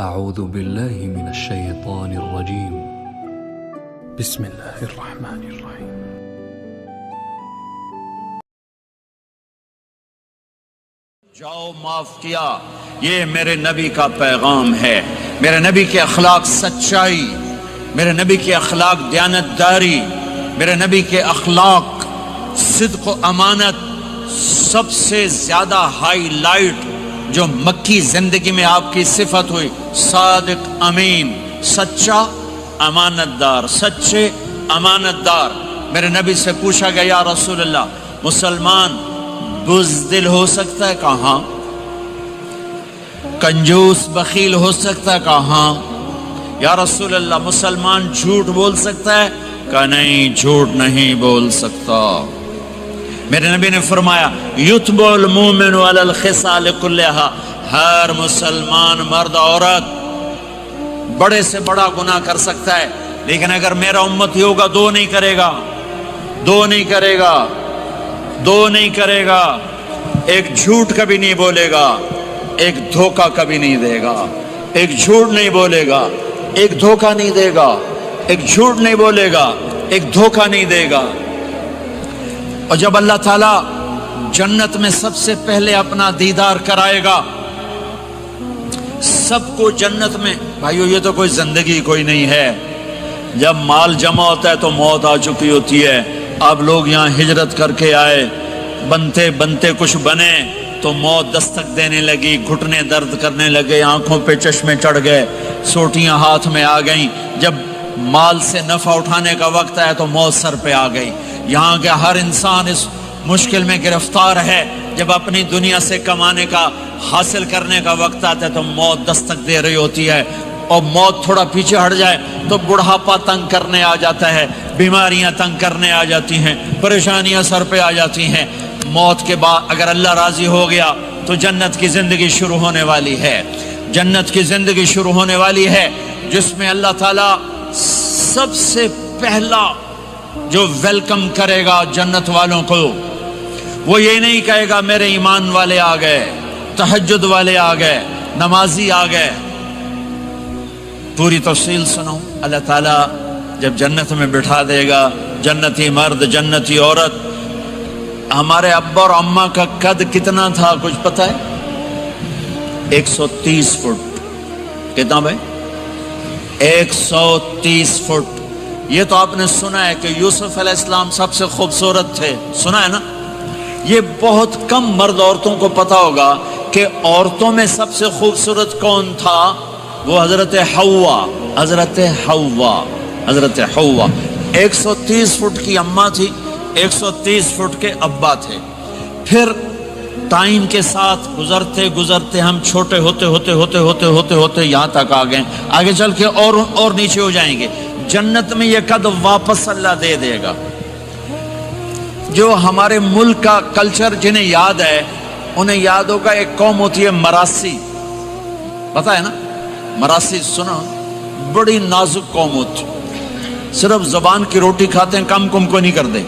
أعوذ بالله من الشيطان الرجيم. بسم الله الرحمن الرحيم. جاؤ معاف کیا، یہ میرے نبی کا پیغام ہے. میرے نبی کے اخلاق سچائی، میرے نبی کے اخلاق دیانتداری، میرے نبی کے اخلاق صدق و امانت. سب سے زیادہ ہائی لائٹ جو مکی زندگی میں آپ کی صفت ہوئی، صادق امین، سچا امانت دار، سچے امانت دار. میرے نبی سے پوچھا گیا یا رسول اللہ مسلمان بزدل ہو سکتا ہے؟ کہاں. کنجوس بخیل ہو سکتا ہے؟ کہاں. یا رسول اللہ مسلمان جھوٹ بول سکتا ہے؟ کہا نہیں، جھوٹ نہیں بول سکتا. میرے نبی نے فرمایا یتبع المؤمن علی الخصال کلھا، ہر مسلمان مرد عورت بڑے سے بڑا گناہ کر سکتا ہے، لیکن اگر میرا امتی ہوگا دو نہیں کرے گا، دو نہیں کرے گا، دو نہیں کرے گا. ایک جھوٹ کبھی نہیں بولے گا، ایک دھوکہ کبھی نہیں دے گا. ایک جھوٹ نہیں بولے گا، ایک دھوکہ نہیں دے گا. ایک جھوٹ نہیں بولے گا، ایک دھوکہ نہیں دے گا. اور جب اللہ تعالیٰ جنت میں سب سے پہلے اپنا دیدار کرائے گا سب کو جنت میں، بھائیو یہ تو کوئی زندگی کوئی نہیں ہے. جب مال جمع ہوتا ہے تو موت آ چکی ہوتی ہے. اب لوگ یہاں ہجرت کر کے آئے، بنتے بنتے کچھ بنے تو موت دستک دینے لگی، گھٹنے درد کرنے لگے، آنکھوں پہ چشمے چڑھ گئے، سوٹیاں ہاتھ میں آ گئیں. جب مال سے نفع اٹھانے کا وقت آیا تو موت سر پہ آ گئی. یہاں کے ہر انسان اس مشکل میں گرفتار ہے. جب اپنی دنیا سے کمانے کا، حاصل کرنے کا وقت آتا ہے تو موت دستک دے رہی ہوتی ہے. اور موت تھوڑا پیچھے ہٹ جائے تو بڑھاپا تنگ کرنے آ جاتا ہے، بیماریاں تنگ کرنے آ جاتی ہیں، پریشانیاں سر پہ آ جاتی ہیں. موت کے بعد اگر اللہ راضی ہو گیا تو جنت کی زندگی شروع ہونے والی ہے. جنت کی زندگی شروع ہونے والی ہے جس میں اللہ تعالیٰ سب سے پہلا جو ویلکم کرے گا جنت والوں کو، وہ یہ نہیں کہے گا میرے ایمان والے آ گئے، تہجد والے آ گئے، نمازی آ گئے. پوری تفصیل سنو. اللہ تعالیٰ جب جنت میں بٹھا دے گا جنتی مرد، جنتی عورت. ہمارے ابا اور اماں کا قد کتنا تھا کچھ پتہ ہے؟ 130 فٹ. کتنا بھائی؟ 130 فٹ. یہ تو آپ نے سنا ہے کہ یوسف علیہ السلام سب سے خوبصورت تھے، سنا ہے نا؟ یہ بہت کم مرد عورتوں کو پتا ہوگا کہ عورتوں میں سب سے خوبصورت کون تھا. وہ حضرت حوا، حضرت حوا، حضرت حوا. 130 فٹ کی اماں تھی، 130 فٹ کے ابا تھے. پھر ٹائم کے ساتھ گزرتے گزرتے ہم چھوٹے ہوتے ہوتے ہوتے ہوتے ہوتے ہوتے یہاں تک آ گئے. آگے چل کے اور نیچے ہو جائیں گے. جنت میں یہ قد واپس اللہ دے دے گا. جو ہمارے ملک کا کلچر جنہیں یاد ہے انہیں یاد ہوگا ایک قوم ہوتی ہے مراسی، پتہ ہے نا؟ مراسی سنا؟ بڑی نازک قوم ہوتی، صرف زبان کی روٹی کھاتے ہیں، کم کو نہیں کرتے.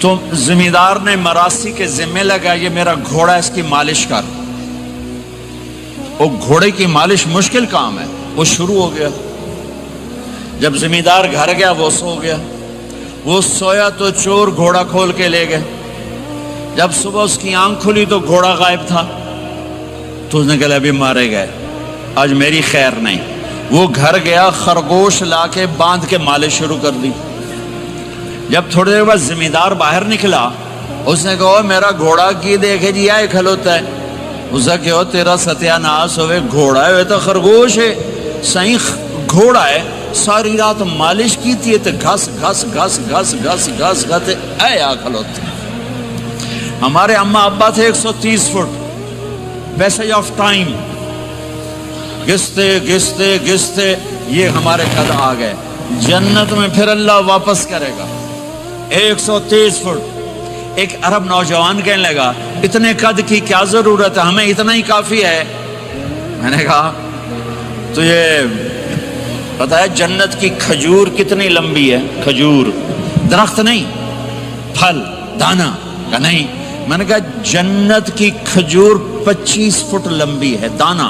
تو زمیندار نے مراسی کے ذمہ لگا یہ میرا گھوڑا اس کی مالش کر. وہ گھوڑے کی مالش مشکل کام ہے. وہ شروع ہو گیا. جب زمیندار گھر گیا وہ سو گیا. وہ سویا تو چور گھوڑا کھول کے لے گئے. جب صبح اس کی آنکھ کھلی تو گھوڑا غائب تھا. تو اس نے کہا ابھی مارے گئے، آج میری خیر نہیں. وہ گھر گیا، خرگوش لا کے باندھ کے مالش شروع کر دی. جب تھوڑی دیر بعد زمیندار باہر نکلا، اس نے کہا میرا گھوڑا کی دیکھے جی آئے کھلوتا ہے. اس نے کہا تیرا ستیہ ناس ہوئے، گھوڑا ہے تو خرگوش ہے. صحیح گھوڑا ہے، ساری رات مالش کی تھی تو گھس گھس گھس گھس گھس گھس گھس اے آ کھلوتے. ہمارے اماں ابا تھے 130 فٹ. پیسج آف ٹائم گھستے گھستے گھستے یہ ہمارے قد آ گئے. جنت میں پھر اللہ واپس کرے گا 130 فٹ. ایک عرب نوجوان کہنے لگا اتنے قد کی کیا ضرورت ہے، ہمیں اتنا ہی کافی ہے. میں نے کہا تو یہ پتہ ہے جنت کی کھجور کتنی لمبی ہے؟ کھجور درخت نہیں، پھل دانا کا نہیں. میں نے کہا جنت کی کھجور 25 فٹ لمبی ہے، دانا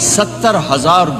70,000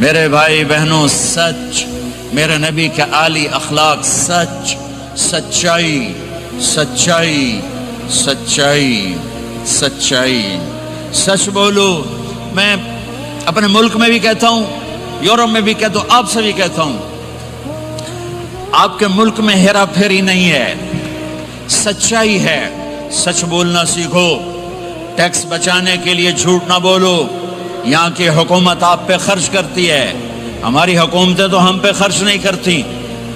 میرے بھائی بہنوں، سچ، میرے نبی کے عالی اخلاق، سچ، سچائی، سچائی، سچائی، سچائی، سچ بولو۔ میں اپنے ملک میں بھی کہتا ہوں، یورپ میں بھی کہتا ہوں، آپ سے بھی کہتا ہوں، آپ کے ملک میں ہیرا پھیری نہیں ہے، سچائی ہے۔ سچ بولنا سیکھو، ٹیکس بچانے کے لیے جھوٹ نہ بولو۔ یہاں کی حکومت آپ پہ خرچ کرتی ہے، ہماری حکومتیں تو ہم پہ خرچ نہیں کرتی،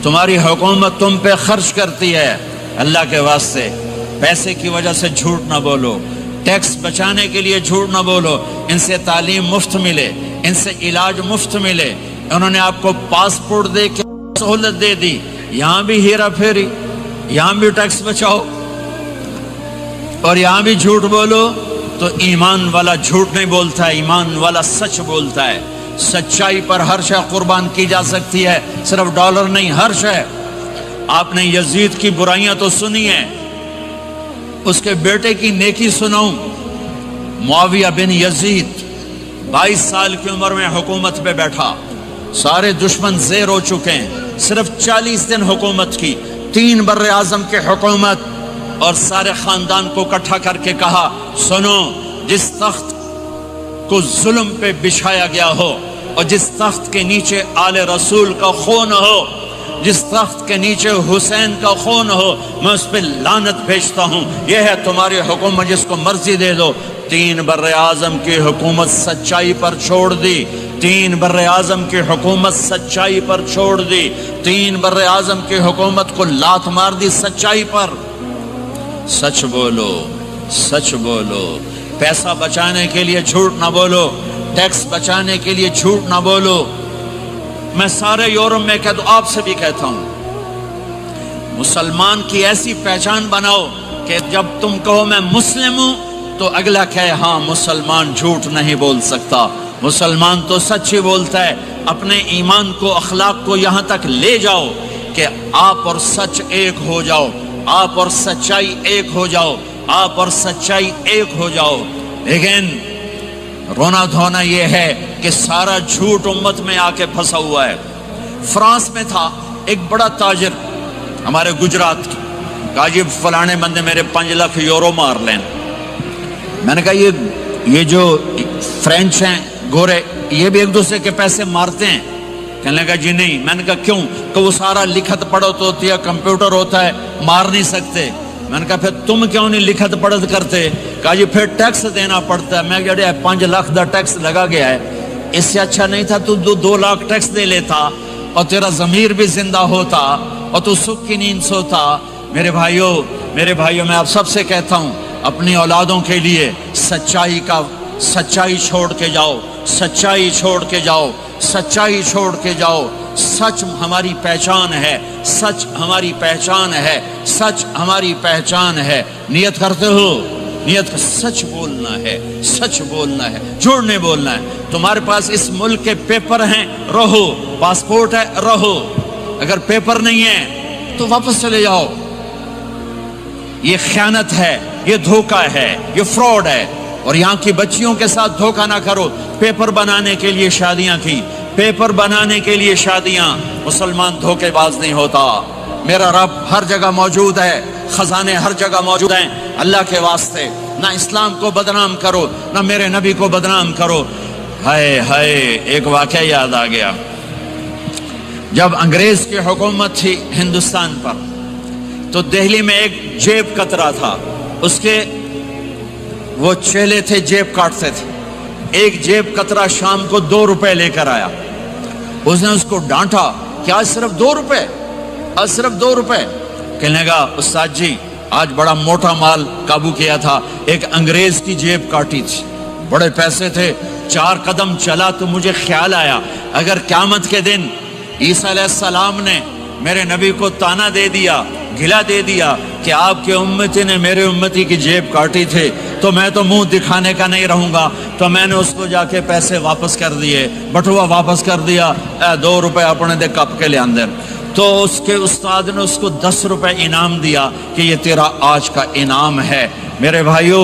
تمہاری حکومت تم پہ خرچ کرتی ہے۔ اللہ کے واسطے پیسے کی وجہ سے جھوٹ نہ بولو، ٹیکس بچانے کے لیے جھوٹ نہ بولو۔ ان سے تعلیم مفت ملے، ان سے علاج مفت ملے، انہوں نے آپ کو پاسپورٹ دے کے سہولت دے دی، یہاں بھی ہیرا پھیری، یہاں بھی ٹیکس بچاؤ اور یہاں بھی جھوٹ بولو۔ تو ایمان والا جھوٹ نہیں بولتا ہے، ایمان والا سچ بولتا ہے۔ سچائی پر ہر شے قربان کی جا سکتی ہے، صرف ڈالر نہیں، ہر شے۔ آپ نے یزید کی برائیاں تو سنی ہیں، اس کے بیٹے کی نیکی سناؤں۔ معاویہ بن یزید 22 سال کی عمر میں حکومت پہ بیٹھا، سارے دشمن زیر ہو چکے ہیں، صرف 40 دن حکومت کی، 3 بر اعظم کی حکومت، اور سارے خاندان کو اکٹھا کر کے کہا، سنو، جس تخت کو ظلم پہ بچھایا گیا ہو اور جس تخت کے نیچے آل رسول کا خون ہو، جس تخت کے نیچے حسین کا خون ہو، میں اس پہ لعنت بھیجتا ہوں۔ یہ ہے تمہاری حکومت، جس کو مرضی دے دو۔ 3 بر اعظم کی حکومت سچائی پر چھوڑ دی، 3 بر اعظم کی حکومت سچائی پر چھوڑ دی، 3 بر اعظم کی حکومت کو لات مار دی سچائی پر۔ سچ بولو، سچ بولو، پیسہ بچانے کے لیے جھوٹ نہ بولو، ٹیکس بچانے کے لیے جھوٹ نہ بولو۔ میں سارے یورپ میں کہتا ہوں، آپ سے بھی کہتا ہوں، مسلمان کی ایسی پہچان بناؤ کہ جب تم کہو میں مسلم ہوں تو اگلا کہے ہاں مسلمان جھوٹ نہیں بول سکتا، مسلمان تو سچ ہی بولتا ہے۔ اپنے ایمان کو، اخلاق کو یہاں تک لے جاؤ کہ آپ اور سچ ایک ہو جاؤ، آپ اور سچائی ایک ہو جاؤ، آپ اور سچائی ایک ہو جاؤ۔ لیکن رونا دھونا یہ ہے کہ سارا جھوٹ امت میں آ کے پھنسا ہوا ہے۔ فرانس میں تھا ایک بڑا تاجر ہمارے گجرات کی، کہا جی فلانے بندے میرے 5 لاکھ یورو مار لیں۔ میں نے کہا یہ جو فرینچ ہیں گورے، یہ بھی ایک دوسرے کے پیسے مارتے ہیں؟ کہنے لگا جی نہیں۔ میں نے کہا کیوں؟ کہ وہ سارا لکھت پڑھت ہوتی ہے، کمپیوٹر ہوتا ہے، مار نہیں سکتے۔ میں نے کہا پھر تم کیوں نہیں لکھت پڑھت کرتے؟ کہا جی پھر ٹیکس دینا پڑتا ہے۔ میں کہا 5 لاکھ دا ٹیکس لگا گیا ہے، اس سے اچھا نہیں تھا تو 2 لاکھ ٹیکس دے لیتا اور تیرا ضمیر بھی زندہ ہوتا اور تو سکھ کی نیند سوتا۔ میرے بھائیوں میں آپ سب سے کہتا ہوں، اپنی اولادوں کے لیے سچائی چھوڑ کے جاؤ، سچائی چھوڑ کے جاؤ، سچائی چھوڑ کے جاؤ۔ سچ ہماری پہچان ہے، سچ ہماری پہچان ہے، سچ ہماری پہچان ہے۔ نیت کرتے ہو، نیت سچ بولنا ہے، سچ بولنا ہے، جھوٹ نہیں بولنا ہے۔ تمہارے پاس اس ملک کے پیپر ہیں، رہو، پاسپورٹ ہے، رہو۔ اگر پیپر نہیں ہے تو واپس چلے جاؤ۔ یہ خیانت ہے، یہ دھوکہ ہے، یہ فراڈ ہے۔ اور یہاں کی بچیوں کے ساتھ دھوکہ نہ کرو۔ پیپر بنانے کے لیے شادیاں کی، پیپر بنانے کے لیے شادیاں۔ مسلمان دھوکے باز نہیں ہوتا۔ میرا رب ہر جگہ موجود ہے، خزانے ہر جگہ موجود ہیں۔ اللہ کے واسطے نہ اسلام کو بدنام کرو، نہ میرے نبی کو بدنام کرو۔ ہائے ہائے، ایک واقعہ یاد آ گیا۔ جب انگریز کی حکومت تھی ہندوستان پر تو دہلی میں ایک جیب کترا تھا، اس کے وہ چیلے تھے، جیب کاٹتے تھے۔ ایک جیب کترا شام کو 2 روپے لے کر آیا۔ اس نے اس کو ڈانٹا کہ آج صرف 2 روپے، آج صرف 2 روپے۔ کہنے لگا استاد جی آج بڑا موٹا مال قابو کیا تھا، ایک انگریز کی جیب کاٹی تھی، بڑے پیسے تھے۔ 4 قدم چلا تو مجھے خیال آیا اگر قیامت کے دن عیسیٰ علیہ السلام نے میرے نبی کو تانا دے دیا، گھلا دے دیا کہ آپ کے امتی نے میرے امتی کی جیب کاٹی تھی، تو میں تو منہ دکھانے کا نہیں رہوں گا۔ تو میں نے اس کو جا کے پیسے واپس کر دیے، بٹوا واپس کر دیا، 2 روپے اپنے دے کپ کے لے اندر۔ تو اس کے استاد نے اس کو 10 روپے انعام دیا کہ یہ تیرا آج کا انعام ہے۔ میرے بھائیو،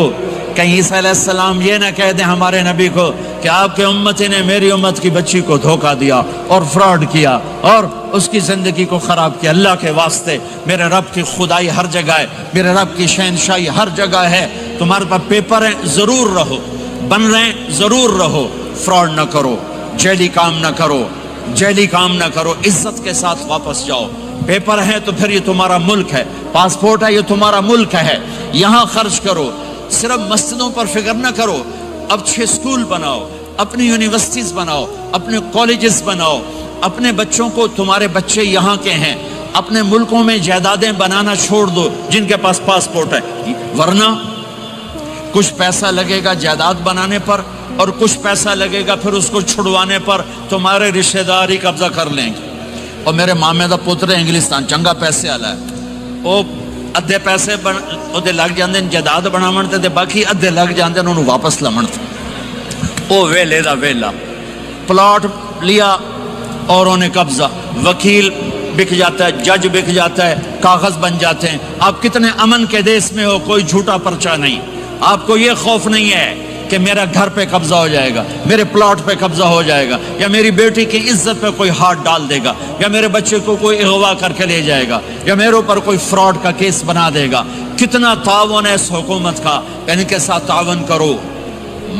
کہیں عیسیٰ علیہ السلام یہ نہ کہہ دیں ہمارے نبی کو کہ آپ کے امتی نے میری امت کی بچی کو دھوکہ دیا اور فراڈ کیا اور اس کی زندگی کو خراب کیا۔ اللہ کے واسطے، میرے رب کی خدائی ہر جگہ ہے، میرے رب کی شہنشاہی ہر جگہ ہے۔ تمہارے پاس پیپر ہیں، ضرور رہو، بن رہے ہیں، ضرور رہو، فراڈ نہ کرو، جعلی کام نہ کرو، جعلی کام نہ کرو، عزت کے ساتھ واپس جاؤ۔ پیپر ہے تو پھر یہ تمہارا ملک ہے، پاسپورٹ ہے، یہ تمہارا ملک ہے، یہاں خرچ کرو۔ صرف مسجدوں پر فکر نہ کرو، اب 6 اسکول بناؤ، اپنی یونیورسٹیز بناؤ، اپنے کالجز بناؤ، اپنے بچوں کو، تمہارے بچے یہاں کے ہیں، اپنے ملکوں میں جائیدادیں بنانا چھوڑ دو جن کے پاس پاسپورٹ ہے، ورنہ کچھ پیسہ لگے گا جائیداد بنانے پر اور کچھ پیسہ لگے گا پھر اس کو چھڑوانے پر، تمہارے رشتہ دار ہی قبضہ کر لیں گے۔ اور میرے مامے دا پتر انگلستان چنگا پیسے والا ہے، وہ ادھے پیسے ادھے لگ جاندے جائیداد بناون تے باقی ادھے لگ جاندے انہوں واپس لمن تے۔ او ویلے دا ویلا پلاٹ لیا اور انہیں قبضہ، وکیل بک جاتا ہے، جج بک جاتا ہے، کاغذ بن جاتے ہیں۔ آپ کتنے امن کے دیس میں ہو، کوئی جھوٹا پرچہ نہیں، آپ کو یہ خوف نہیں ہے کہ میرا گھر پہ قبضہ ہو جائے گا، میرے پلاٹ پہ قبضہ ہو جائے گا، یا میری بیٹی کی عزت پہ کوئی ہاتھ ڈال دے گا، یا میرے بچے کو کوئی اغوا کر کے لے جائے گا، یا میرے اوپر کوئی فراڈ کا کیس بنا دے گا۔ کتنا تعاون ہے اس حکومت کا، ان کے ساتھ تعاون کرو،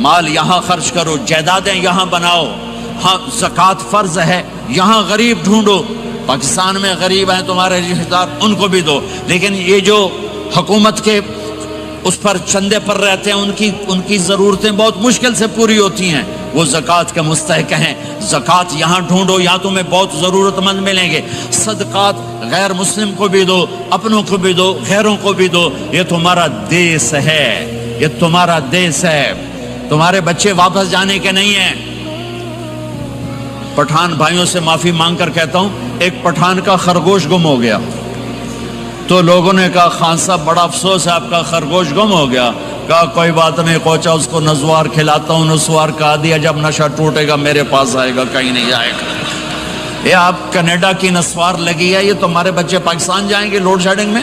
مال یہاں خرچ کرو، جائیدادیں یہاں بناؤ۔ ہاں زکوٰۃ فرض ہے، یہاں غریب ڈھونڈو، پاکستان میں غریب ہیں تمہارے رشتہ دار، ان کو بھی دو، لیکن یہ جو حکومت کے اس پر چندے پر رہتے ہیں ان کی ضرورتیں بہت مشکل سے پوری ہوتی ہیں، وہ زکوٰۃ کے مستحق ہیں۔ زکوٰۃ یہاں ڈھونڈو، یہاں تمہیں بہت ضرورت مند ملیں گے۔ صدقات غیر مسلم کو بھی دو، اپنوں کو بھی دو، غیروں کو بھی دو، یہ تمہارا دیس ہے، یہ تمہارا دیس ہے، تمہارے بچے واپس جانے کے نہیں ہیں۔ پٹھان بھائیوں سے معافی مانگ کر کہتا ہوں، ایک پٹھان کا خرگوش گم ہو گیا تو لوگوں نے کہا خان صاحب بڑا افسوس ہے آپ کا خرگوش گم ہو گیا۔ کہا کوئی بات نہیں کوچا، اس کو نسوار کھلاتا ہوں، نسوار کہا دیا جب نشہ ٹوٹے گا میرے پاس آئے گا، کہیں نہیں جائے گا۔ یہ آپ کینیڈا کی نسوار لگی ہے، یہ تمہارے بچے پاکستان جائیں گے لوڈ شیڈنگ میں؟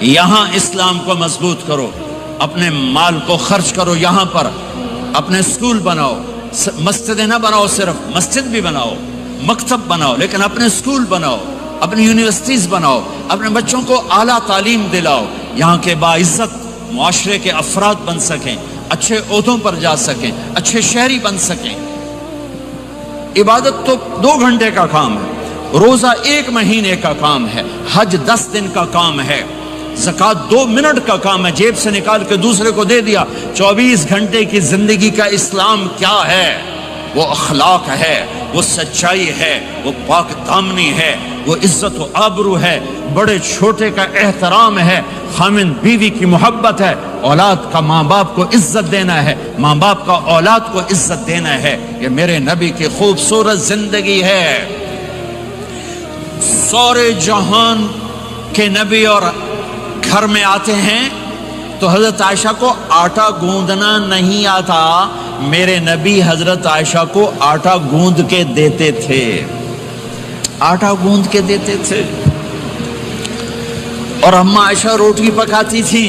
یہاں اسلام کو مضبوط کرو، اپنے مال کو خرچ کرو، یہاں پر اپنے اسکول بناؤ، مسجدیں نہ بناؤ، صرف مسجد بھی بناؤ، مکتب بناؤ، لیکن اپنے اسکول بناؤ، اپنی یونیورسٹیز بناؤ، اپنے بچوں کو اعلیٰ تعلیم دلاؤ، یہاں کے باعزت معاشرے کے افراد بن سکیں، اچھے عہدوں پر جا سکیں، اچھے شہری بن سکیں۔ عبادت تو 2 گھنٹے کا کام ہے، روزہ 1 مہینے کا کام ہے، حج 10 دن کا کام ہے، زکوٰۃ 2 منٹ کا کام ہے، جیب سے نکال کے دوسرے کو دے دیا۔ 24 گھنٹے کی زندگی کا اسلام کیا ہے؟ وہ اخلاق ہے، وہ سچائی ہے، وہ پاک دامنی ہے، وہ عزت و آبرو ہے، بڑے چھوٹے کا احترام ہے، خامن بیوی کی محبت ہے، اولاد کا ماں باپ کو عزت دینا ہے، ماں باپ کا اولاد کو عزت دینا ہے۔ یہ میرے نبی کی خوبصورت زندگی ہے۔ سارے جہان کے نبی اور گھر میں آتے ہیں تو حضرت عائشہ کو آٹا گوندنا نہیں آتا، میرے نبی حضرت عائشہ کو آٹا گوند کے دیتے تھے، آٹا گوند کے دیتے تھے۔ اور اماں عائشہ روٹی پکاتی تھی،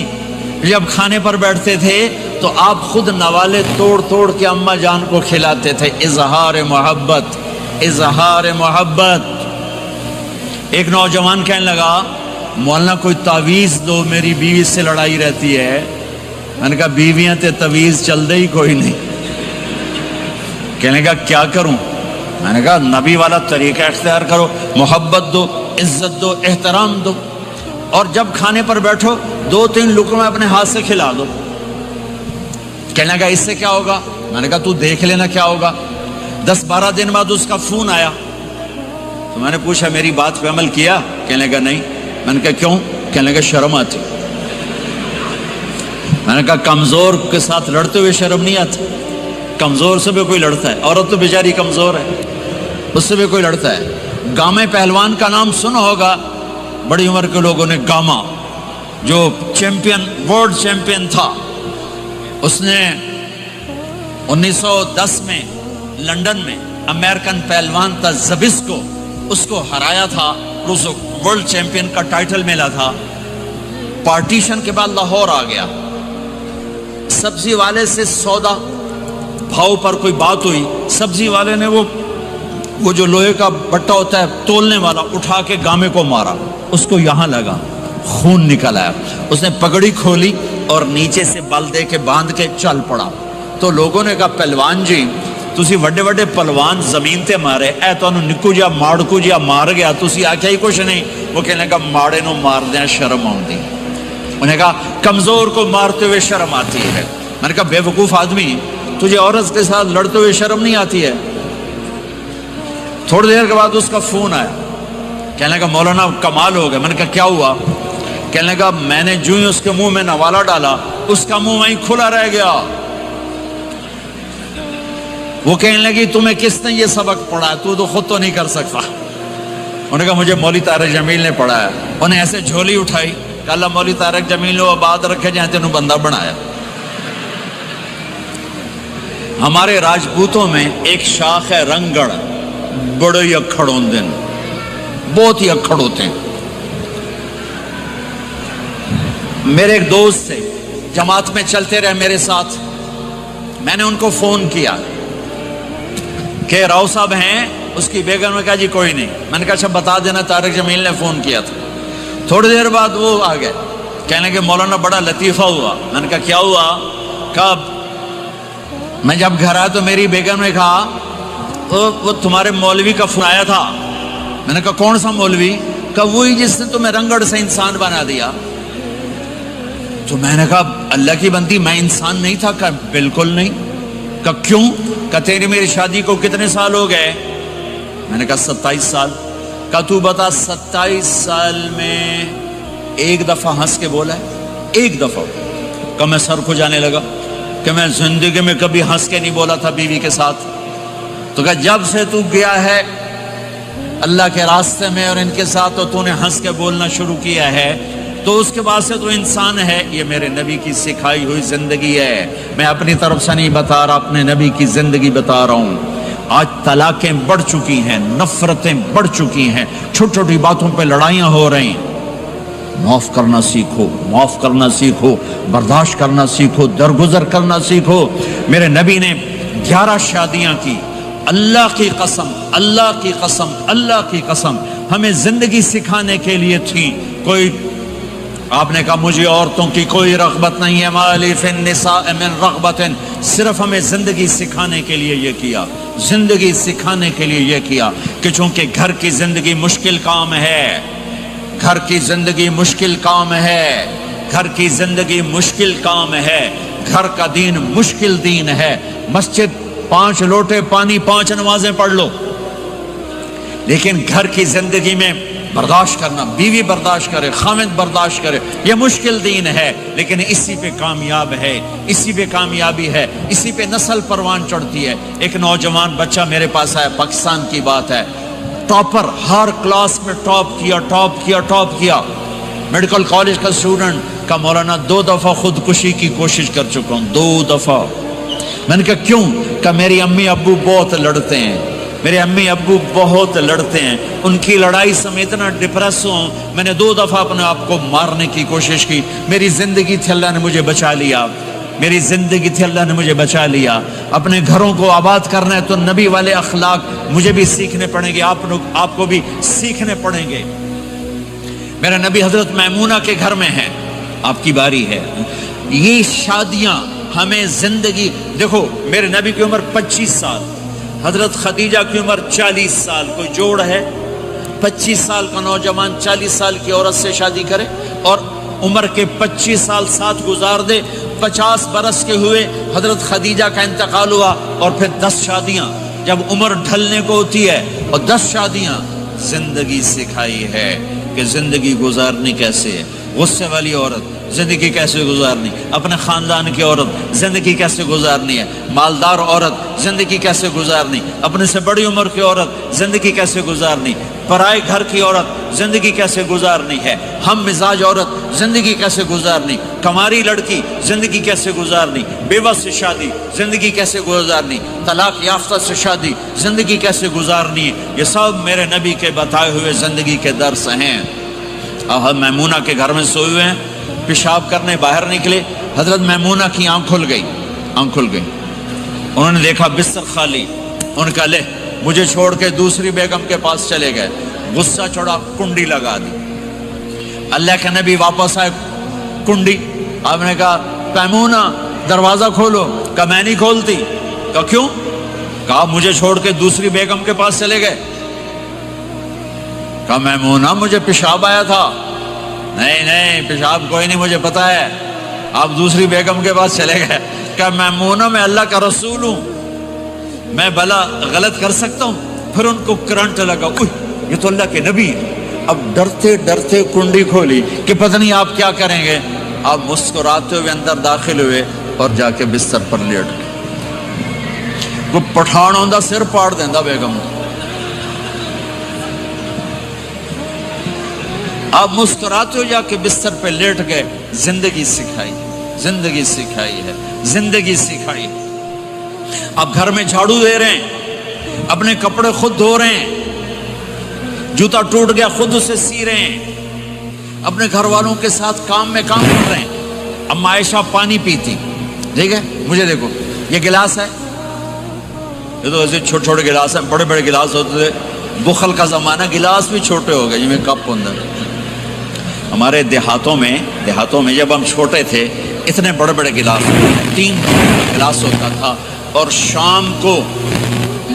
جب کھانے پر بیٹھتے تھے تو آپ خود نوالے توڑ توڑ کے اماں جان کو کھلاتے تھے۔ اظہار محبت، اظہار محبت۔ ایک نوجوان کہنے لگا مولانا کوئی تعویذ دو، میری بیوی سے لڑائی رہتی ہے۔ میں نے کہا بیویاں تے تعویذ چل دے ہی کوئی نہیں۔ کہنے کا کیا کروں؟ میں نے کہا نبی والا طریقہ اختیار کرو، محبت دو، عزت دو، احترام دو، اور جب کھانے پر بیٹھو 2-3 لقمے اپنے ہاتھ سے کھلا دو۔ کہنے کا اس سے کیا ہوگا؟ میں نے کہا تو دیکھ لینا کیا ہوگا۔ 10-12 دن بعد اس کا فون آیا تو میں نے پوچھا میری بات پہ عمل کیا؟ کہنے کا نہیں۔ میں نے کہا کیوں؟ کہنے کا شرم آتی۔ میں نے کہا کمزور کے ساتھ لڑتے ہوئے شرم نہیں آتی؟ کمزور سے بھی کوئی لڑتا ہے، عورت تو بیچاری کمزور ہے، اس سے بھی کوئی لڑتا ہے۔ گامے پہلوان کا نام سنا ہوگا بڑی عمر کے لوگوں نے، گاما جو چیمپئن، ورلڈ چیمپئن تھا، اس نے 1910 میں لندن میں امریکن پہلوان تھا زبسکو، اس کو ہرایا تھا، اس ورلڈ چیمپئن کا ٹائٹل ملا تھا۔ پارٹیشن کے بعد لاہور آ گیا، سبزی والے سے سودا بھاؤ پر کوئی بات ہوئی، سبزی والے نے وہ جو لوہے کا بٹا ہوتا ہے تولنے والا اٹھا کے گامے کو مارا، اس کو یہاں لگا، خون نکل آیا، اس نے پگڑی کھولی اور نیچے سے بل دے کے باندھ کے چل پڑا۔ تو لوگوں نے کہا پہلوان جی تسی وڈے وڈے پہلوان زمین تے مارے، اے تانوں نکو جا ماڑکو جا مار گیا، تسی آکھیا ہی کچھ نہیں۔ وہ کہنے لگا ماڑے نو مار دیا شرم آندی، انہوں نے کہا کمزور کو مارتے ہوئے شرم آتی ہے۔ میں نے کہا بے وقوف آدمی، تجھے عورت کے ساتھ لڑتے ہوئے شرم نہیں آتی ہے؟ تھوڑی دیر کے بعد اس کا فون آیا، کہنے لگا مولانا کمال ہو گیا۔ میں نے کہا کیا ہوا؟ کہنے لگا میں نے جو ہی اس کے منہ میں نوالا ڈالا، اس کا منہ وہیں کھلا رہ گیا۔ وہ کہنے لگی تمہیں کس نے یہ سبق پڑھا؟ تو خود تو نہیں کر سکتا۔ انہوں نے کہا مجھے مولوی طارق جمیل نے پڑھایا۔ انہیں ایسے جھولی اٹھائی کہ اللہ مولوی طارق جمیل نے آباد رکھے جہاں تینوں بندہ بنایا۔ ہمارے راجپوتوں میں ایک شاخ ہے رنگڑ، بڑے ہی اکھڑ ہوندے ہیں، بہت ہی اکھڑ ہوتے ہیں۔ میرے ایک دوست تھے، جماعت میں چلتے رہے میرے ساتھ، میں نے ان کو فون کیا کہ راؤ صاحب ہیں؟ اس کی بیگم نے کہا جی کوئی نہیں۔ میں نے کہا اچھا بتا دینا طارق جمیل نے فون کیا تھا۔ تھوڑی دیر بعد وہ آ گئے، کہنے لگے مولانا بڑا لطیفہ ہوا۔ میں نے کہا کیا ہوا؟ کب؟ میں جب گھر آیا تو میری بیگم نے کہا وہ تمہارے مولوی کا فون آیا تھا۔ میں نے کہا کون سا مولوی؟ کہا وہی جس نے تمہیں رنگڑ سے انسان بنا دیا۔ تو میں نے کہا اللہ کی بندی میں انسان نہیں تھا؟ کہا بالکل نہیں۔ کہا کیوں؟ کہا تیری میری شادی کو کتنے سال ہو گئے؟ میں نے کہا 27 سال۔ کہا تو بتا 27 سال میں ایک دفعہ ہنس کے بولا ہے؟ ایک دفعہ؟ کہا میں سر کو جانے لگا کہ میں زندگی میں کبھی ہنس کے نہیں بولا تھا بیوی کے ساتھ۔ تو کہا جب سے تو گیا ہے اللہ کے راستے میں اور ان کے ساتھ تو نے ہنس کے بولنا شروع کیا ہے تو اس کے بعد سے تو انسان ہے۔ یہ میرے نبی کی سکھائی ہوئی زندگی ہے، میں اپنی طرف سے نہیں بتا رہا، اپنے نبی کی زندگی بتا رہا ہوں۔ آج طلاقیں بڑھ چکی ہیں، نفرتیں بڑھ چکی ہیں، چھوٹی چھوٹی باتوں پہ لڑائیاں ہو رہی ہیں۔ معاف کرنا سیکھو، معاف کرنا سیکھو، برداشت کرنا سیکھو، درگزر کرنا سیکھو۔ میرے نبی نے 11 شادیاں کی۔ اللہ کی قسم، اللہ کی قسم، اللہ کی قسم ہمیں زندگی سکھانے کے لیے تھی۔ کوئی آپ نے کہا مجھے عورتوں کی کوئی رغبت نہیں ہے، مالی فی النساء من رغبت، صرف ہمیں زندگی سکھانے کے لیے یہ کیا، زندگی سکھانے کے لیے یہ کیا کہ چونکہ گھر کی زندگی مشکل کام ہے، گھر کی زندگی مشکل کام ہے، گھر کی زندگی مشکل کام ہے، گھر کا دین مشکل دین ہے۔ مسجد 5 لوٹے پانی 5 نمازیں پڑھ لو، لیکن گھر کی زندگی میں برداشت کرنا، بیوی برداشت کرے، خاوند برداشت کرے، یہ مشکل دین ہے، لیکن اسی پہ کامیاب ہے، اسی پہ کامیابی ہے، اسی پہ نسل پروان چڑھتی ہے۔ ایک نوجوان بچہ میرے پاس آیا، پاکستان کی بات ہے، ٹاپر، ہر کلاس میں ٹاپ کیا، میڈیکل کالج کا اسٹوڈنٹ، کا مولانا 2 دفعہ خودکشی کی کوشش کر چکا ہوں، 2 دفعہ۔ میں نے کہا کیوں؟ کہ میری امی ابو بہت لڑتے ہیں، میرے امی ابو بہت لڑتے ہیں، ان کی لڑائی سے میں اتنا ڈپریس ہوں، میں نے 2 دفعہ اپنے آپ کو مارنے کی کوشش کی، میری زندگی تھی اللہ نے مجھے بچا لیا، میری زندگی تھی اللہ نے مجھے بچا لیا۔ اپنے گھروں کو آباد کرنا ہے تو نبی والے اخلاق مجھے بھی سیکھنے پڑیں گے، آپ کو بھی سیکھنے پڑیں گے۔ میرا نبی حضرت میمونہ کے گھر میں ہے، آپ کی باری ہے۔ یہ شادیاں ہمیں زندگی، دیکھو میرے نبی کی عمر 25 سال، حضرت خدیجہ کی عمر 40 سال، کوئی جوڑ ہے 25 سال کا نوجوان 40 سال کی عورت سے شادی کرے اور عمر کے 25 سال ساتھ گزار دے؟ 50 برس کے ہوئے حضرت خدیجہ کا انتقال ہوا اور پھر 10 شادیاں جب عمر ڈھلنے کو ہوتی ہے اور 10 شادیاں۔ زندگی سکھائی ہے کہ زندگی گزارنی کیسے ہے، غصے والی عورت زندگی کیسے گزارنی، اپنے خاندان کی عورت زندگی کیسے گزارنی ہے، مالدار عورت زندگی کیسے گزارنی، اپنے سے بڑی عمر کی عورت زندگی کیسے گزارنی، پرائے گھر کی عورت زندگی کیسے گزارنی ہے، ہم مزاج عورت زندگی کیسے گزارنی، کماری لڑکی زندگی کیسے گزارنی، بیوہ سے شادی زندگی کیسے گزارنی، طلاق یافتہ سے شادی زندگی کیسے گزارنی ہے، یہ سب میرے نبی کے بتائے ہوئے زندگی کے درس ہیں۔ میمونہ کے گھر میں سوئے ہوئے ہیں، پیشاب کرنے باہر نکلے، حضرت میمونہ کی آنکھ کھل گئی، آنکھ کھل گئی، انہوں نے دیکھا بستر خالی، ان کا لے مجھے چھوڑ کے دوسری بیگم کے پاس چلے گئے، غصہ چڑھا، کنڈی لگا دی۔ اللہ کے نبی واپس آئے، کنڈی، آپ نے کہا میمونہ دروازہ کھولو، کہا میں نہیں کھولتی، کہا کیوں؟ کہا مجھے چھوڑ کے دوسری بیگم کے پاس چلے گئے۔ کہا میمونہ مجھے پیشاب آیا تھا۔ نہیں نہیں پیشاب کوئی نہیں، مجھے پتا ہے، آپ دوسری بیگم کے پاس چلے گئے۔ کہا میمونہ میں اللہ کا رسول ہوں، میں بھلا غلط کر سکتا ہوں؟ پھر ان کو کرنٹ لگا، یہ تو اللہ کے نبی ہے۔ اب ڈرتے ڈرتے کنڈی کھولی کہ پتہ نہیں آپ کیا کریں گے۔ آپ مسکراتے ہوئے اندر داخل ہوئے اور جا کے بستر پر لیٹ گئے۔ وہ پٹھان ہوندہ سر پاڑ دیندہ بیگم۔ آپ مسکراتے ہو جا کے بستر پہ لیٹ گئے۔ زندگی سکھائی، زندگی سکھائی ہے، زندگی سکھائی ہے۔ اب گھر میں جھاڑو دے رہے ہیں، اپنے کپڑے خود دھو رہے ہیں، جوتا ٹوٹ گیا خود اسے سی رہے ہیں، اپنے گھر والوں کے ساتھ کام میں کام کر رہے ہیں۔ اب عائشہ پانی پیتی، ٹھیک ہے، مجھے دیکھو یہ گلاس ہے، یہ تو ایسے چھوٹے چھوٹے گلاس ہیں، بڑے بڑے گلاس ہوتے تھے، بخل کا زمانہ، گلاس بھی چھوٹے ہو گئے، جی میں کپ اندر۔ ہمارے دیہاتوں میں جب ہم چھوٹے تھے اتنے بڑے بڑے گلاس ہوتے تھے، 3 گلاس ہوتا تھا۔ اور شام کو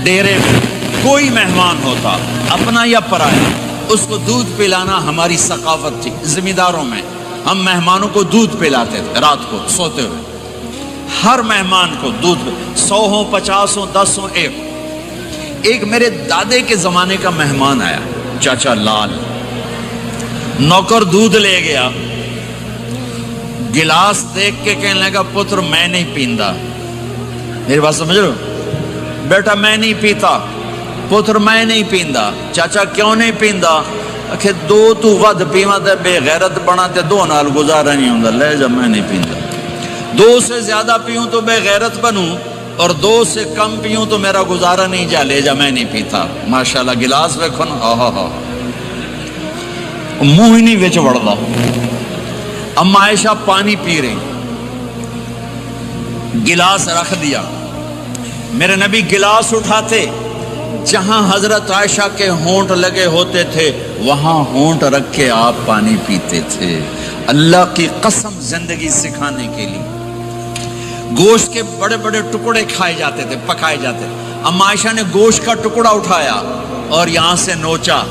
ڈیرے میں کوئی مہمان ہوتا، اپنا یا پرایا، اس کو دودھ پلانا ہماری ثقافت تھی۔ ذمہ داروں میں ہم مہمانوں کو دودھ پلاتے تھے رات کو سوتے ہوئے، ہر مہمان کو دودھ، 100 ہوں 50 ہوں 10 ہوں 1۔ ایک میرے دادے کے زمانے کا مہمان آیا، چاچا لال، نوکر دودھ لے گیا، گلاس دیکھ کے کہنے لگا پتر میں نہیں پیندا۔ میری بات سمجھ رہے ہو؟ بیٹا میں نہیں پیتا، پتر میں نہیں پیندا۔ چاچا کیوں نہیں پیندا؟ کہ 2 تو ود پیواں تے بے غیرت بنا تے 2 نال گزارا نہیں ہوندا، لے جا میں نہیں پیندا۔ 2 سے زیادہ پیوں تو بے غیرت بنوں، اور 2 سے کم پیوں تو میرا گزارا نہیں، جا لے جا میں نہیں پیتا۔ ماشاءاللہ گلاس ویکھو نا، آہا ہا، منہ ہی نہیں وچ وڑدا۔ اما عائشہ پانی پی رہی، گلاس رکھ دیا، میرے نبی گلاس اٹھاتے، جہاں حضرت عائشہ کے ہونٹ لگے ہوتے تھے وہاں ہونٹ رکھ کے آپ پانی پیتے تھے۔ اللہ کی قسم زندگی سکھانے کے لیے۔ گوشت کے بڑے بڑے ٹکڑے کھائے جاتے تھے، پکائے جاتے تھے۔ اما عائشہ نے گوشت کا ٹکڑا اٹھایا اور یہاں سے نوچا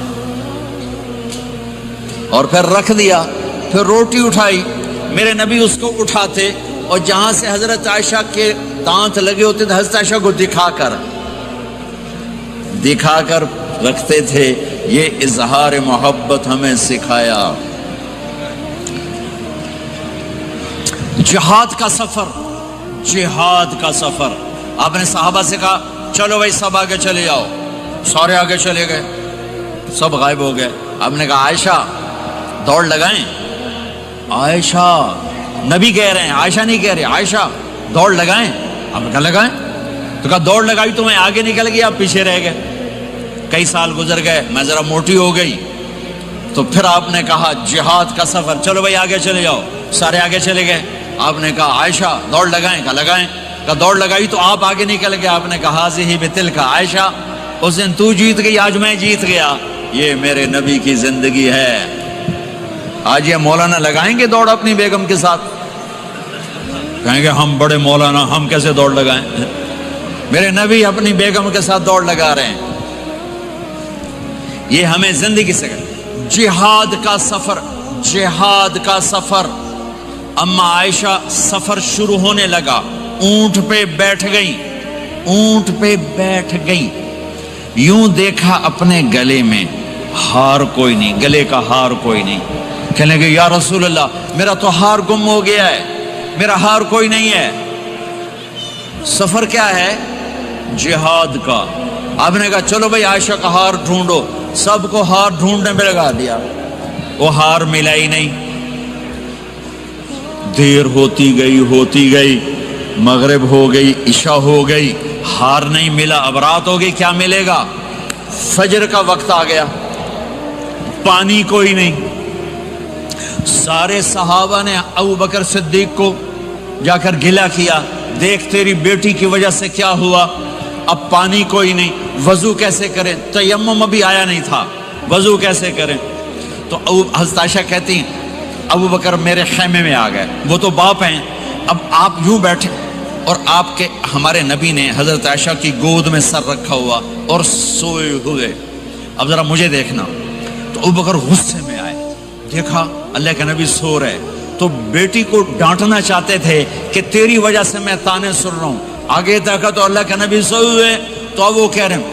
اور پھر رکھ دیا، پھر روٹی اٹھائی، میرے نبی اس کو اٹھاتے اور جہاں سے حضرت عائشہ کے دانت لگے ہوتے تھے حضرت عائشہ کو دکھا کر رکھتے تھے۔ یہ اظہار محبت ہمیں سکھایا۔ جہاد کا سفر، جہاد کا سفر، آپ نے صحابہ سے کہا چلو بھائی سب آگے چلے جاؤ، سارے آگے چلے گئے، سب غائب ہو گئے۔ آپ نے کہا عائشہ دوڑ لگائیں؟ عائشہ، نبی کہہ رہے ہیں، عائشہ نہیں کہہ رہے، عائشہ دوڑ لگائیں؟ آپ نے کہا لگائیں، تو کہا دوڑ لگائی تو میں آگے نکل گیا، آپ پیچھے رہ گئے۔ کئی سال گزر گئے، میں ذرا موٹی ہو گئی، تو پھر آپ نے کہا جہاد کا سفر، چلو بھائی آگے چلے جاؤ، سارے آگے چلے گئے۔ آپ نے کہا عائشہ دوڑ لگائیں؟ کہا لگائیں۔ کہا دوڑ لگائی تو آپ آگے نکل گئے۔ آپ نے کہا حاضی بتلک عائشہ، اس دن تو جیت گئی، آج میں جیت گیا۔ یہ میرے نبی کی زندگی ہے۔ آج یہ مولانا لگائیں گے دوڑ اپنی بیگم کے ساتھ؟ کہیں گے ہم بڑے مولانا، ہم کیسے دوڑ لگائیں؟ میرے نبی اپنی بیگم کے ساتھ دوڑ لگا رہے ہیں۔ یہ ہمیں زندگی سے جہاد کا سفر، جہاد کا سفر۔ اما عائشہ سفر شروع ہونے لگا، اونٹ پہ بیٹھ گئی، اونٹ پہ بیٹھ گئی، یوں دیکھا اپنے گلے میں ہار کوئی نہیں، گلے کا ہار کوئی نہیں۔ کہنے لگے یا رسول اللہ میرا تو ہار گم ہو گیا ہے، میرا ہار کوئی نہیں ہے۔ سفر کیا ہے؟ جہاد کا۔ آپ نے کہا چلو بھائی عائشہ کا ہار ڈھونڈو، سب کو ہار ڈھونڈنے میں لگا دیا، وہ ہار ملا ہی نہیں۔ دیر ہوتی گئی، مغرب ہو گئی، عشاء ہو گئی، ہار نہیں ملا، اب رات ہو گئی، کیا ملے گا؟ فجر کا وقت آ گیا، پانی کوئی نہیں۔ سارے صحابہ نے ابو بکر صدیق کو جا کر گلہ کیا، دیکھ تیری بیٹی کی وجہ سے کیا ہوا، اب پانی کوئی نہیں، وضو کیسے کریں؟ تیمم ابھی آیا نہیں تھا، وضو کیسے کریں؟ تو حضرت عائشہ کہتی ہیں ابو بکر میرے خیمے میں آ گئے، وہ تو باپ ہیں، اب آپ یوں بیٹھے اور آپ کے ہمارے نبی نے حضرت عائشہ کی گود میں سر رکھا ہوا اور سوئے ہوئے، اب ذرا مجھے دیکھنا۔ تو ابو بکر غصے میں آئے، دیکھا اللہ کے نبی سو رہے، تو بیٹی کو ڈانٹنا چاہتے تھے کہ تیری وجہ سے میں تانے سن رہا ہوں، آگے دیکھا تو اللہ کے نبی سوئے ہوئے، تو اب وہ کہہ رہے ہیں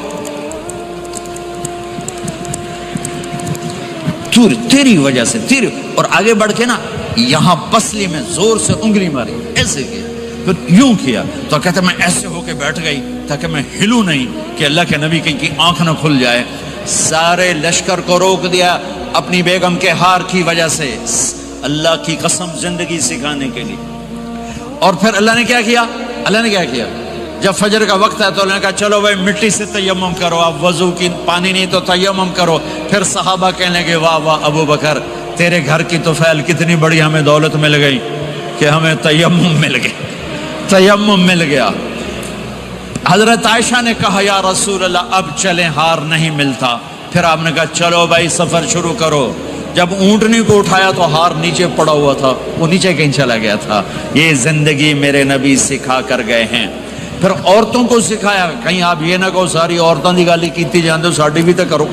تیری وجہ سے تیری، اور آگے بڑھ کے نا یہاں پسلی میں زور سے انگلی ماری، ایسے کیا، پھر یوں کیا، تو کہتے میں ایسے ہو کے بیٹھ گئی تاکہ میں ہلوں نہیں کہ اللہ کے نبی کی آنکھ نہ کھل جائے۔ سارے لشکر کو روک دیا اپنی بیگم کے ہار کی وجہ سے، اللہ کی قسم زندگی سکھانے کے لیے۔ اور پھر اللہ نے کیا کیا؟ اللہ نے کیا کیا؟ جب فجر کا وقت ہے تو اللہ نے کہا چلو بھائی مٹی سے تیمم کرو، آپ وضو کی پانی نہیں تو تیمم کرو۔ پھر صحابہ کہنے لگے واہ واہ ابو بکر تیرے گھر کی تو فعل کتنی بڑی ہمیں دولت مل گئی کہ ہمیں تیمم مل گیا، تیمم مل گیا۔ حضرت عائشہ نے کہا یا رسول اللہ اب چلیں، ہار نہیں ملتا۔ پھر آپ نے کہا چلو بھائی سفر شروع کرو۔ جب اونٹنی کو اٹھایا تو ہار نیچے پڑا ہوا تھا، وہ نیچے کہیں چلا گیا تھا۔ یہ زندگی میرے نبی سکھا کر گئے ہیں۔ پھر عورتوں کو سکھایا، کہیں آپ یہ نہ کہو ساری عورتوں کی گالی کیتی جاندے ہو، ساڈی بھی تو کرو۔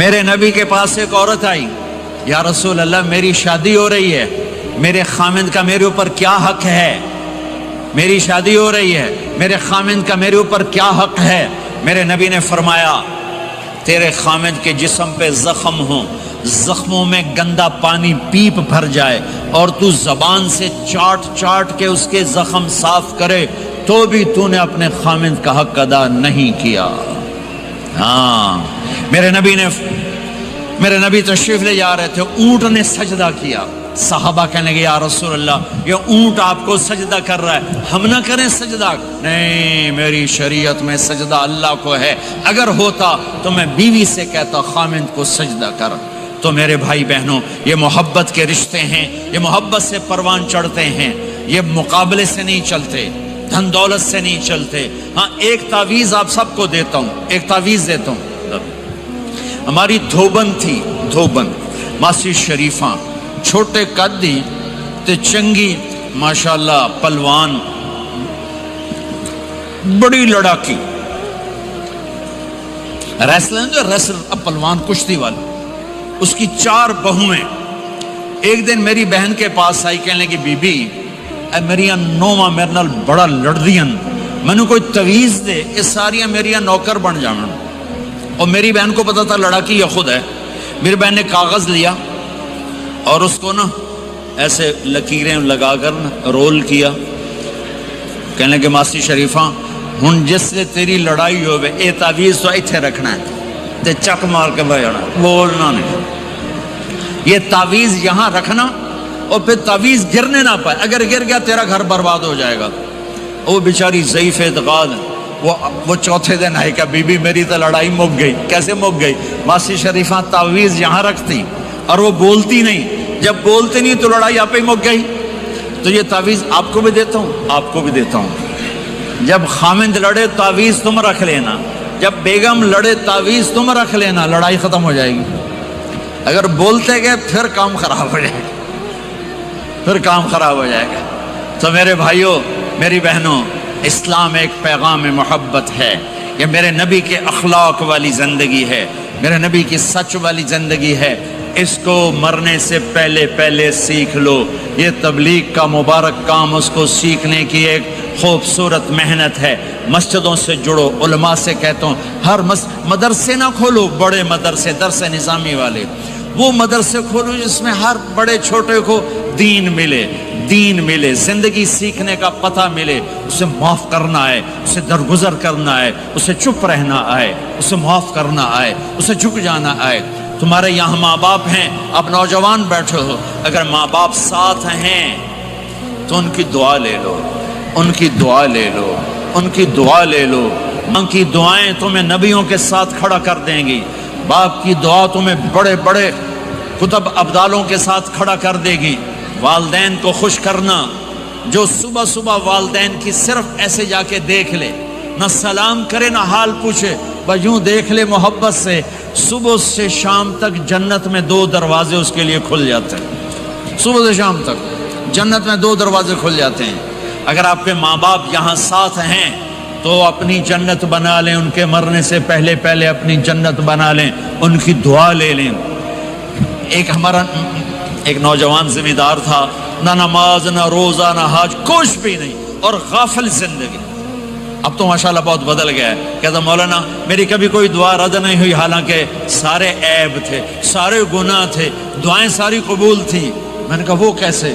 میرے نبی کے پاس ایک عورت آئی، یا رسول اللہ میری شادی ہو رہی ہے، میرے خامند کا میرے اوپر کیا حق ہے؟ میری شادی ہو رہی ہے، میرے خامند کا میرے اوپر کیا حق ہے؟ میرے نبی نے فرمایا تیرے خامند کے جسم پہ زخم ہوں، زخموں میں گندا پانی پیپ بھر جائے اور تو زبان سے چاٹ چاٹ کے اس کے زخم صاف کرے تو بھی تو نے اپنے خامند کا حق ادا نہیں کیا۔ ہاں میرے نبی تشریف لے جا رہے تھے، اونٹ نے سجدہ کیا، صحابہ کہنے لگے یا رسول اللہ یہ اونٹ آپ کو سجدہ کر رہا ہے، ہم نہ کریں سجدہ؟ نہیں، میری شریعت میں سجدہ اللہ کو ہے، اگر ہوتا تو میں بیوی سے کہتا خامند کو سجدہ کر۔ تو میرے بھائی بہنوں یہ محبت کے رشتے ہیں، یہ محبت سے پروان چڑھتے ہیں، یہ مقابلے سے نہیں چلتے، دھن دولت سے نہیں چلتے۔ ہاں ایک تعویذ آپ سب کو دیتا ہوں، ایک تعویذ دیتا ہوں۔ ہماری دھوبن تھی، دھوبن ماسی شریفاں، چھوٹے قد دی تے چنگی ماشاءاللہ پلوان، بڑی لڑاکی ریسلر پلوان کشتی والی، اس کی 4 بہویں۔ ایک دن میری بہن کے پاس آئی، کہنے لگی بی بی اے میریاں نوواں میرے نال بڑا لڑدیاں، مینوں کوئی تویز دے، یہ ساریاں میریاں نوکر بن جانا۔ اور میری بہن کو پتا تھا لڑاکی یہ خود ہے۔ میری بہن نے کاغذ لیا اور اس کو نا ایسے لکیریں لگا کر نا رول کیا، کہنے کہ ماسی شریفاں ہن جس سے تیری لڑائی ہوئے اے تعویذ تو ایتھے رکھنا ہے تے چک مار کے بہ جانا، بولنا نہیں۔ یہ تعویذ یہاں رکھنا اور پھر تعویذ گرنے نہ پائے، اگر گر گیا تیرا گھر برباد ہو جائے گا۔ وہ بیچاری ضعیف اعتقاد، وہ چوتھے دن آئی کہ بی بی میری تو لڑائی مک گئی۔ کیسے مک گئی؟ ماسی شریفہ تعویذ یہاں رکھتی اور وہ بولتی نہیں، جب بولتی نہیں تو لڑائی آپ ہی مک گئی۔ تو یہ تعویذ آپ کو بھی دیتا ہوں، آپ کو بھی دیتا ہوں۔ جب خامند لڑے تعویذ تم رکھ لینا، جب بیگم لڑے تعویذ تم رکھ لینا، لڑائی ختم ہو جائے گی۔ اگر بولتے گئے پھر کام خراب ہو جائے گا، پھر کام خراب ہو جائے گا۔ تو میرے بھائیوں میری بہنوں، اسلام ایک پیغام محبت ہے، یہ میرے نبی کے اخلاق والی زندگی ہے، میرے نبی کی سچ والی زندگی ہے۔ اس کو مرنے سے پہلے پہلے سیکھ لو۔ یہ تبلیغ کا مبارک کام، اس کو سیکھنے کی ایک خوبصورت محنت ہے۔ مسجدوں سے جڑو، علماء سے کہتا ہوں ہر مدرسے نہ کھولو، بڑے مدرسے درس نظامی والے، وہ مدرسے کھولو جس میں ہر بڑے چھوٹے کو دین ملے، زندگی سیکھنے کا پتہ ملے، اسے معاف کرنا آئے، اسے درگزر کرنا آئے، اسے چپ رہنا آئے، اسے معاف کرنا آئے، اسے جھک جانا آئے۔ تمہارے یہاں ماں باپ ہیں، اب نوجوان بیٹھے ہو، اگر ماں باپ ساتھ ہیں تو ان کی دعا لے لو، ان کی دعا لے لو، ان کی دعا لے لو۔ ماں کی دعائیں تمہیں نبیوں کے ساتھ کھڑا کر دیں گی، باپ کی دعا تمہیں بڑے بڑے کتب ابدالوں کے ساتھ کھڑا کر دے گی۔ والدین کو خوش کرنا، جو صبح صبح والدین کی صرف ایسے جا کے دیکھ لے، نہ سلام کرے نہ حال پوچھے، بس یوں دیکھ لے محبت سے، صبح سے شام تک جنت میں 2 دروازے اس کے لیے کھل جاتے ہیں۔ صبح سے شام تک جنت میں 2 دروازے کھل جاتے ہیں۔ اگر آپ کے ماں باپ یہاں ساتھ ہیں تو اپنی جنت بنا لیں، ان کے مرنے سے پہلے پہلے اپنی جنت بنا لیں، ان کی دعا لے لیں۔ ہمارا ایک نوجوان ذمہ دار تھا، نہ نماز نہ روزہ نہ حج، کچھ بھی نہیں، اور غافل زندگی۔ اب تو ماشاءاللہ بہت بدل گیا ہے۔ کہتا مولانا میری کبھی کوئی دعا رد نہیں ہوئی، حالانکہ سارے عیب تھے، سارے گناہ تھے، دعائیں ساری قبول تھیں۔ میں نے کہا وہ کیسے؟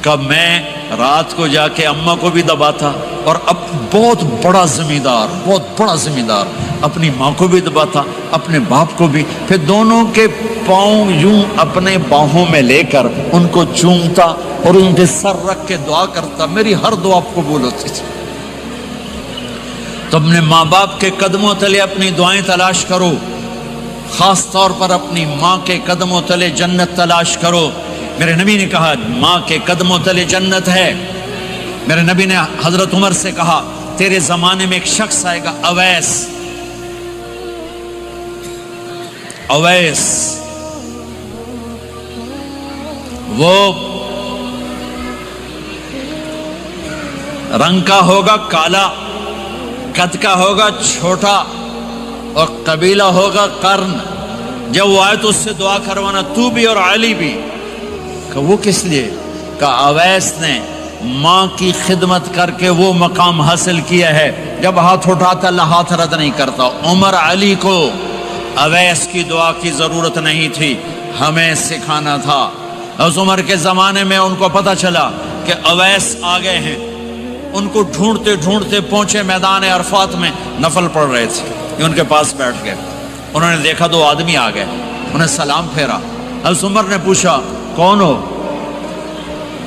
کہ میں رات کو جا کے اماں کو بھی دباتا، اور اب بہت بڑا ذمہ دار اپنی ماں کو بھی دباتا، اپنے باپ کو بھی، پھر دونوں کے پاؤں یوں اپنے باہوں میں لے کر ان کو چومتا اور ان کے سر رکھ کے دعا کرتا، میری ہر دعا قبول ہوتی تھی۔ تو اپنے ماں باپ کے قدموں تلے اپنی دعائیں تلاش کرو، خاص طور پر اپنی ماں کے قدموں تلے جنت تلاش کرو۔ میرے نبی نے کہا ماں کے قدموں تلے جنت ہے۔ میرے نبی نے حضرت عمر سے کہا تیرے زمانے میں ایک شخص آئے گا، اویس، وہ رنگ کا ہوگا کالا، قد کا ہوگا چھوٹا، اور قبیلہ ہوگا قرن۔ جب وہ آئے تو اس سے دعا کروانا، تو بھی اور علی بھی۔ کہ وہ کس لیے؟ کہ اویس نے ماں کی خدمت کر کے وہ مقام حاصل کیا ہے، جب ہاتھ اٹھاتا اللہ ہاتھ رد نہیں کرتا۔ عمر علی کو اویس کی دعا کی ضرورت نہیں تھی، ہمیں سکھانا تھا۔ اس عمر کے زمانے میں ان کو پتہ چلا کہ اویس آ گئے ہیں، ان کو ڈھونڈتے ڈھونڈتے پہنچے میدان عرفات میں، نفل پڑھ رہے تھے، یہ ان کے پاس بیٹھ گئے۔ انہوں نے دیکھا 2 آدمی آ گئے، انہیں سلام پھیرا۔ حضرت عمر نے پوچھا کون ہو؟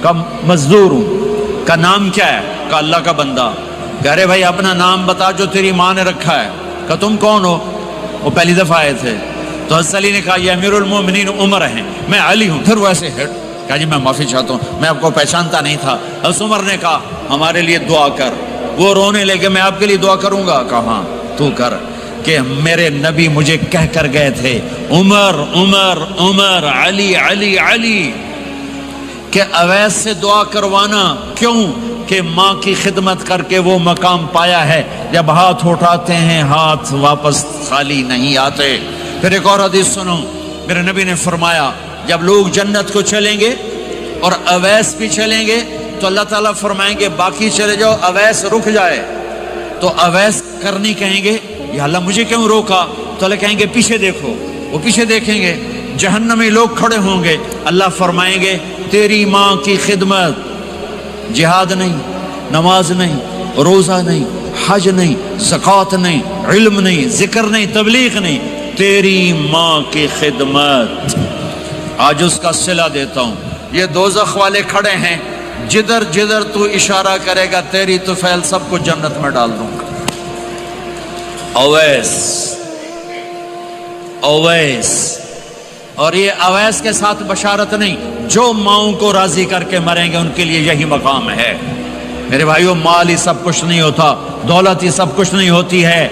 کہ مزدور ہوں۔ کا نام کیا ہے؟ کہ اللہ کا بندہ۔ کہہ رہے بھائی اپنا نام بتا جو تیری ماں نے رکھا ہے۔ کہ تم کون ہو؟ وہ پہلی دفعہ آئے تھے۔ تو حضرت علی نے کہا یہ امیر المومنین عمر ہیں، میں علی ہوں۔ پھر وہ ایسے کہا جی میں معافی چاہتا ہوں، میں آپ کو پہچانتا نہیں تھا۔ حضرت عمر نے کہا ہمارے لیے دعا کر۔ وہ رونے لگے، میں آپ کے لیے دعا کروں گا؟ کہا ہاں تو کر، کہ میرے نبی مجھے کہہ کر گئے تھے عمر عمر عمر، علی علی علی، کہ اویس سے دعا کروانا۔ کیوں؟ کہ ماں کی خدمت کر کے وہ مقام پایا ہے، جب ہاتھ اٹھاتے ہیں ہاتھ واپس خالی نہیں آتے۔ پھر ایک اور حدیث سنو، میرے نبی نے فرمایا جب لوگ جنت کو چلیں گے اور اویس بھی چلیں گے تو اللہ تعالیٰ فرمائیں گے باقی چلے جاؤ، اویس رک جائے۔ تو اویس کرنی کہیں گے یا اللہ مجھے کیوں روکا؟ تو اللہ کہیں گے پیچھے دیکھو، وہ پیچھے دیکھیں گے، جہنمی لوگ کھڑے ہوں گے، اللہ فرمائیں گے تیری ماں کی خدمت، جہاد نہیں، نماز نہیں، روزہ نہیں، حج نہیں، زکوٰۃ نہیں، علم نہیں، ذکر نہیں، تبلیغ نہیں، تیری ماں کی خدمت۔ آج اس کا صلہ دیتا ہوں، یہ دوزخ والے کھڑے ہیں، جدھر جدھر تو اشارہ کرے گا تیری طفیل سب کو جنت میں ڈال دوں گا۔ اویس، اور یہ اویس کے ساتھ بشارت نہیں، جو ماؤں کو راضی کر کے مریں گے ان کے لیے یہی مقام ہے۔ میرے بھائیوں، مال ہی سب کچھ نہیں ہوتا، دولت ہی سب کچھ نہیں ہوتی ہے۔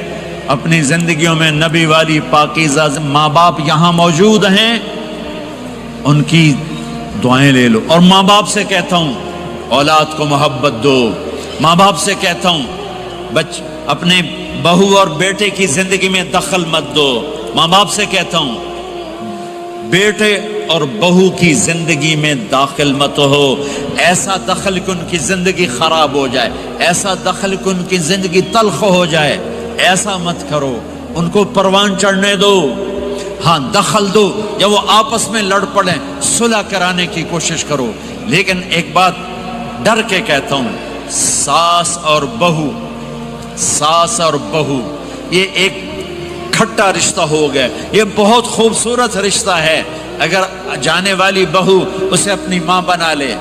اپنی زندگیوں میں نبی والی پاکیزہ ماں باپ یہاں موجود ہیں، ان کی دعائیں لے لو۔ اور ماں باپ سے کہتا ہوں اولاد کو محبت دو، ماں باپ سے کہتا ہوں اپنے بہو اور بیٹے کی زندگی میں دخل مت دو، ماں باپ سے کہتا ہوں بیٹے اور بہو کی زندگی میں داخل مت ہو، ایسا دخل کہ ان کی زندگی خراب ہو جائے، ایسا دخل کہ ان کی زندگی تلخ ہو جائے، ایسا مت کرو۔ ان کو پروان چڑھنے دو، ہاں دخل دو، یا وہ آپس میں لڑ پڑیں صلح کرانے کی کوشش کرو، لیکن ایک بات ڈر کے کہتا ہوں، ساس اور بہو یہ ایک کھٹا رشتہ ہو گیا، یہ بہت خوبصورت رشتہ ہے۔ اگر جانے والی بہو اسے اپنی ماں بنا لے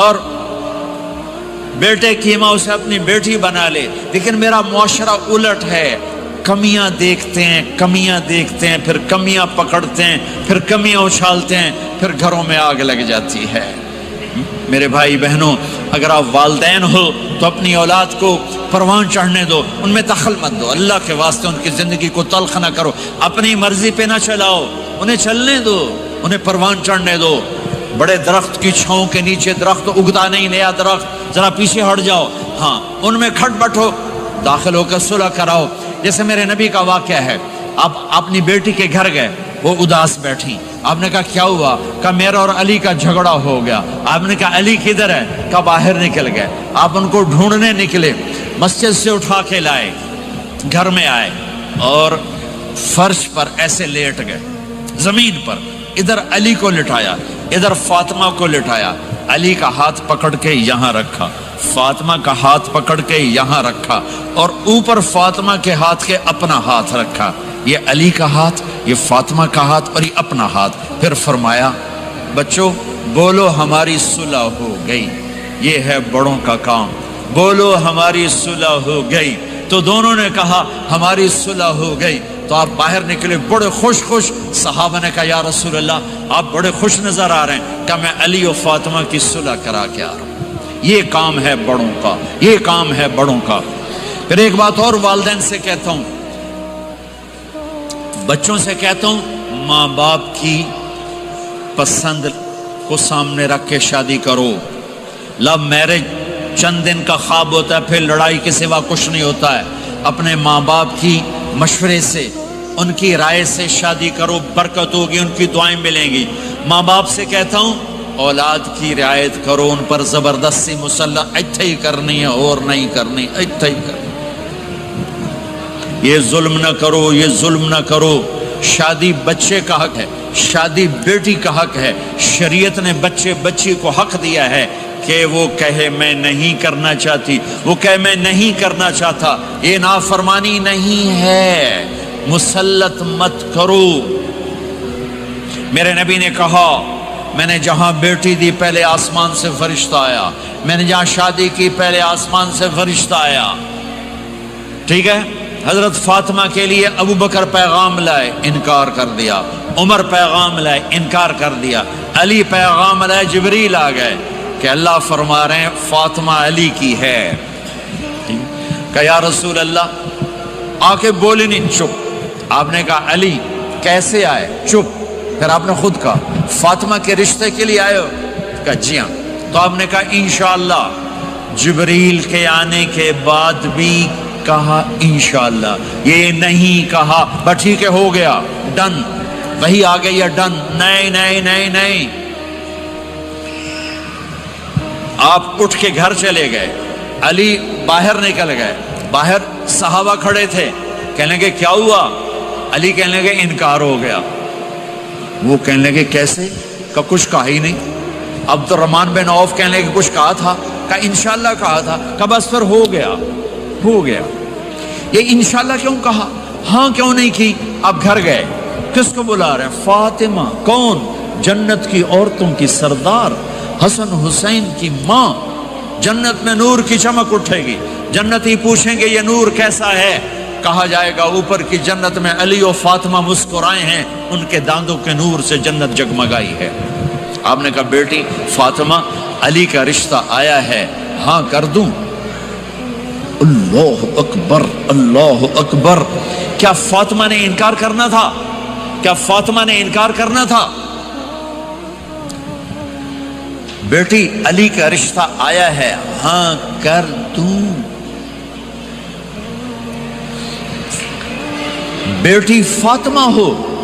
اور بیٹے کی ماں اسے اپنی بیٹی بنا لے، لیکن میرا معاشرہ الٹ ہے، کمیاں دیکھتے ہیں، پھر کمیاں پکڑتے ہیں، پھر کمیاں اچھالتے ہیں، پھر گھروں میں آگ لگ جاتی ہے۔ میرے بھائی بہنوں، اگر آپ والدین ہو تو اپنی اولاد کو پروان چڑھنے دو، ان میں دخل مت دو، اللہ کے واسطے ان کی زندگی کو تلخ نہ کرو، اپنی مرضی پہ نہ چلاؤ، انہیں چلنے دو، انہیں پروان چڑھنے دو۔ بڑے درخت کی چھاؤں کے نیچے درخت اگتا نہیں، نیا درخت، ذرا پیچھے ہٹ جاؤ، ہاں ان میں کھٹ بٹھو، داخل ہو کر صلح کراؤ۔ جیسے میرے نبی کا واقعہ ہے، آپ اپنی بیٹی کے گھر گئے، وہ اداس بیٹھی، آپ نے کہا کیا ہوا؟ کہا میرا اور علی کا جھگڑا ہو گیا۔ آپ نے کہا علی کدھر ہے؟ کہا باہر نکل گئے۔ آپ ان کو ڈھونڈنے نکلے، مسجد سے اٹھا کے لائے، گھر میں آئے اور فرش پر ایسے لیٹ گئے، زمین پر، ادھر علی کو لٹایا، ادھر فاطمہ کو لٹایا، علی کا ہاتھ پکڑ کے یہاں رکھا، فاطمہ کا ہاتھ پکڑ کے یہاں رکھا، اور اوپر فاطمہ کے ہاتھ کے اپنا ہاتھ رکھا، یہ علی کا ہاتھ، یہ فاطمہ کا ہاتھ اور یہ اپنا ہاتھ۔ پھر فرمایا بچوں بولو ہماری صلح ہو گئی، یہ ہے بڑوں کا کام، بولو ہماری صلح ہو گئی۔ تو دونوں نے کہا ہماری صلح ہو گئی۔ تو آپ باہر نکلے بڑے خوش، صحابہ نے کہا یا رسول اللہ آپ بڑے خوش نظر آ رہے ہیں۔ کہ میں علی و فاطمہ کی صلح کرا کے آ رہا ہوں، یہ کام ہے بڑوں کا، یہ کام ہے بڑوں کا۔ پھر ایک بات اور والدین سے کہتا ہوں، بچوں سے کہتا ہوں، ماں باپ کی پسند کو سامنے رکھ کے شادی کرو۔ لو میرج چند دن کا خواب ہوتا ہے، پھر لڑائی کے سوا کچھ نہیں ہوتا ہے۔ اپنے ماں باپ کی مشورے سے، ان کی رائے سے شادی کرو، برکت ہوگی، ان کی دعائیں ملیں گی۔ ماں باپ سے کہتا ہوں اولاد کی رعایت کرو، ان پر زبردستی مسلط اتھے ہی کرنی ہے اور نہیں کرنی، اتھے ہی کرنی، یہ ظلم نہ کرو، یہ ظلم نہ کرو۔ شادی بچے کا حق ہے، شادی بیٹی کا حق ہے۔ شریعت نے بچی کو حق دیا ہے کہ وہ کہے میں نہیں کرنا چاہتی، وہ کہے میں نہیں کرنا چاہتا، یہ نافرمانی نہیں ہے، مسلط مت کرو۔ میرے نبی نے کہا میں نے جہاں بیٹی دی پہلے آسمان سے فرشتہ آیا، میں نے جہاں شادی کی پہلے آسمان سے فرشتہ آیا، ٹھیک ہے۔ حضرت فاطمہ کے لیے ابو بکر پیغام لائے، انکار کر دیا، عمر پیغام لائے، انکار کر دیا، علی پیغام لائے، جبریل آ گئے کہ اللہ فرما رہے ہیں فاطمہ علی کی ہے۔ کہ یا رسول اللہ آ کے بولے نہیں، چپ۔ آپ نے کہا علی کیسے آئے؟ چپ۔ پھر آپ نے خود کہا فاطمہ کے رشتے کے لیے آئے ہو؟ کہا جی ہاں۔ تو آپ نے کہا انشاءاللہ۔ جبریل کے آنے کے بعد بھی کہا انشاءاللہ، یہ نہیں کہا بس ٹھیک ہے ہو گیا، ڈن، وہی آ گئی ہے، ڈن، نہیں نہیں نہیں نہیں۔ آپ اٹھ کے گھر چلے گئے، علی باہر نکل گئے، باہر صحابہ کھڑے تھے، کہنے لگے کیا ہوا؟ علی کہنے لگے انکار ہو گیا۔ وہ کہنے لگے کیسے؟ کہ کچھ کہا ہی نہیں۔ عبد الرحمن بن عوف کہنے لگے کچھ کہا تھا؟ کہ انشاءاللہ کہا تھا۔ کہ بس پھر ہو گیا، ہو گیا۔ یہ انشاءاللہ کیوں کہا؟ ہاں کیوں نہیں کی؟ آپ گھر گئے، کس کو بلا رہے ہیں؟ فاطمہ۔ کون؟ جنت کی عورتوں کی سردار، حسن حسین کی ماں۔ جنت میں نور کی چمک اٹھے گی، جنتی پوچھیں گے یہ نور کیسا ہے؟ کہا جائے گا اوپر کی جنت میں علی و فاطمہ مسکرائے ہیں، ان کے داندوں کے نور سے جنت جگمگائی ہے۔ آپ نے کہا بیٹی فاطمہ علی کا رشتہ آیا ہے، ہاں کر دوں؟ اللہ اکبر، اللہ اکبر۔ کیا فاطمہ نے انکار کرنا تھا؟ کیا فاطمہ نے انکار کرنا تھا؟ بیٹی علی کا رشتہ آیا ہے، ہاں کر دوں۔ بیٹی فاطمہ ہو،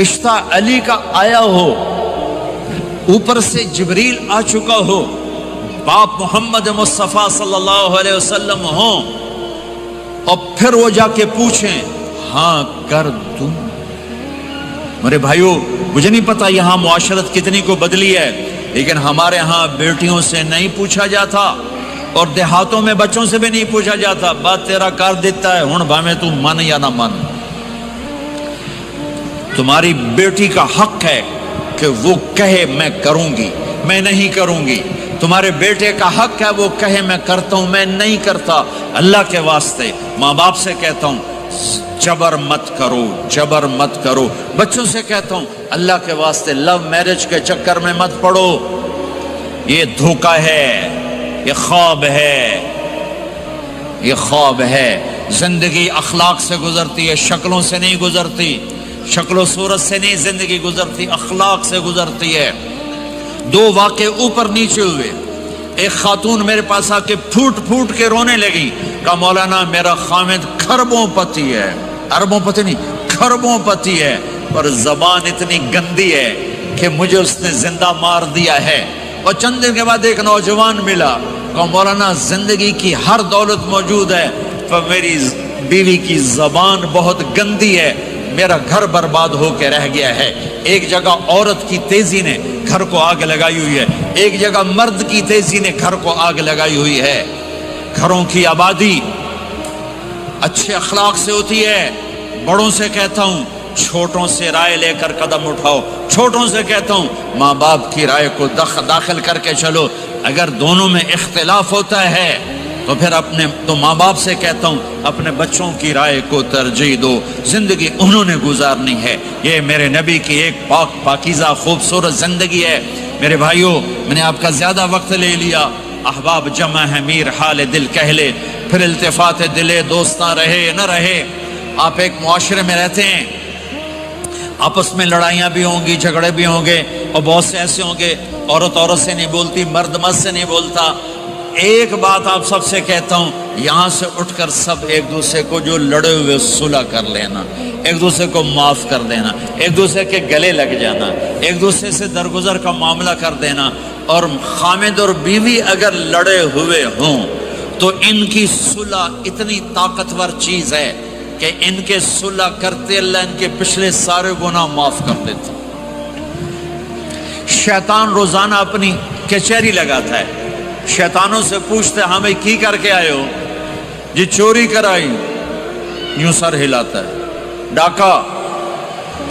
رشتہ علی کا آیا ہو، اوپر سے جبریل آ چکا ہو، باپ محمد مصطفیٰ صلی اللہ علیہ وسلم ہوں، اور پھر وہ جا کے پوچھیں ہاں کر دوں۔ میرے بھائیو مجھے نہیں پتا یہاں معاشرت کتنی کو بدلی ہے، لیکن ہمارے ہاں بیٹیوں سے نہیں پوچھا جاتا، اور دیہاتوں میں بچوں سے بھی نہیں پوچھا جاتا، بات تیرا کر دیتا ہے ہن بھاویں تو من یا نہ من۔ تمہاری بیٹی کا حق ہے کہ وہ کہے میں کروں گی، میں نہیں کروں گی۔ تمہارے بیٹے کا حق ہے وہ کہے میں کرتا ہوں، میں نہیں کرتا۔ اللہ کے واسطے ماں باپ سے کہتا ہوں جبر مت کرو، جبر مت کرو۔ بچوں سے کہتا ہوں اللہ کے واسطے لو میرج کے چکر میں مت پڑو۔ یہ دھوکہ ہے، یہ خواب ہے، یہ خواب ہے۔ زندگی اخلاق سے گزرتی ہے، شکلوں سے نہیں گزرتی، شکل و صورت سے نہیں زندگی گزرتی، اخلاق سے گزرتی ہے۔ دو واقعے اوپر نیچے ہوئے، ایک خاتون میرے پاس آ کے پھوٹ پھوٹ کے رونے لگی، کہا مولانا میرا خامد کھربوں پتی ہے، اربوں پتی نہیں، کھربوں پتی ہے، پر زبان اتنی گندی ہے کہ مجھے اس نے زندہ مار دیا ہے۔ اور چند دن کے بعد ایک نوجوان ملا، کہا مولانا زندگی کی ہر دولت موجود ہے پر میری بیوی کی زبان بہت گندی ہے، میرا گھر برباد ہو کے رہ گیا ہے۔ ایک جگہ عورت کی تیزی نے گھر کو آگ لگائی ہوئی ہے، ایک جگہ مرد کی تیزی نے گھر کو آگ لگائی ہوئی ہے۔ گھروں کی آبادی اچھے اخلاق سے ہوتی ہے۔ بڑوں سے کہتا ہوں چھوٹوں سے رائے لے کر قدم اٹھاؤ، چھوٹوں سے کہتا ہوں ماں باپ کی رائے کو داخل کر کے چلو۔ اگر دونوں میں اختلاف ہوتا ہے تو پھر ماں باپ سے کہتا ہوں اپنے بچوں کی رائے کو ترجیح دو، زندگی انہوں نے گزارنی ہے۔ یہ میرے نبی کی ایک پاکیزہ خوبصورت زندگی ہے۔ میرے بھائیوں، میں نے آپ کا زیادہ وقت لے لیا، احباب جمع ہے میر حال دل کہہ لے، پھر التفات دلے دوستاں رہے نہ رہے۔ آپ ایک معاشرے میں رہتے ہیں، آپس میں لڑائیاں بھی ہوں گی، جھگڑے بھی ہوں گے، اور بہت سے ایسے ہوں گے عورت عورت سے نہیں بولتی، مرد مرد سے نہیں بولتا۔ ایک بات آپ سب سے کہتا ہوں، یہاں سے اٹھ کر سب ایک دوسرے کو جو لڑے ہوئے صلح کر لینا، ایک دوسرے کو معاف کر دینا، ایک دوسرے کے گلے لگ جانا، ایک دوسرے سے درگزر کا معاملہ کر دینا۔ اور خامد اور بیوی اگر لڑے ہوئے ہوں تو ان کی صلح اتنی طاقتور چیز ہے کہ ان کے صلح کرتے اللہ ان کے پچھلے سارے گناہ معاف کر دیتا۔ شیطان روزانہ اپنی کچہری لگاتا ہے، شیطانوں سے پوچھتے ہمیں کی کر کے آئے ہو؟ جی چوری کرائی، یوں سر ہلاتا ہے، ڈاکہ،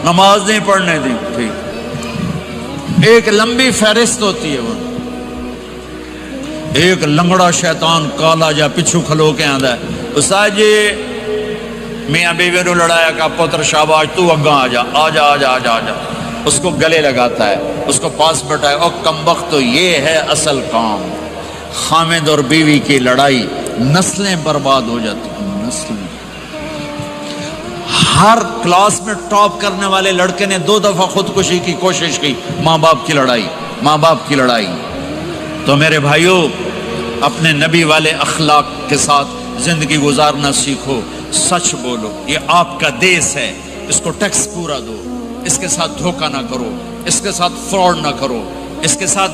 نماز نہیں پڑھنے دی، ٹھیک۔ ایک لمبی فہرست ہوتی ہے، وہ ایک لنگڑا شیطان کالا جا پچھو کھلو کے آندا ہے، استاد جی میاں بیوی نے لڑایا، کا پتر شاباش تو اگاں آ جا آ جا آ جا آ جا آ جا، اس کو گلے لگاتا ہے، اس کو پاس بٹھائے، اور کمبخت تو یہ ہے اصل کام۔ خامد اور بیوی کی لڑائی نسلیں برباد ہو جاتی ہیں، نسلیں۔ ہر کلاس میں ٹاپ کرنے والے لڑکے نے 2 دفعہ خودکشی کی کوشش کی، ماں باپ کی لڑائی، ماں باپ کی لڑائی۔ تو میرے بھائیوں، اپنے نبی والے اخلاق کے ساتھ زندگی گزارنا سیکھو، سچ بولو، یہ آپ کا دیس ہے، اس کو ٹیکس پورا دو، اس کے ساتھ دھوکہ نہ کرو، اس کے ساتھ فراڈ نہ کرو، اس کے ساتھ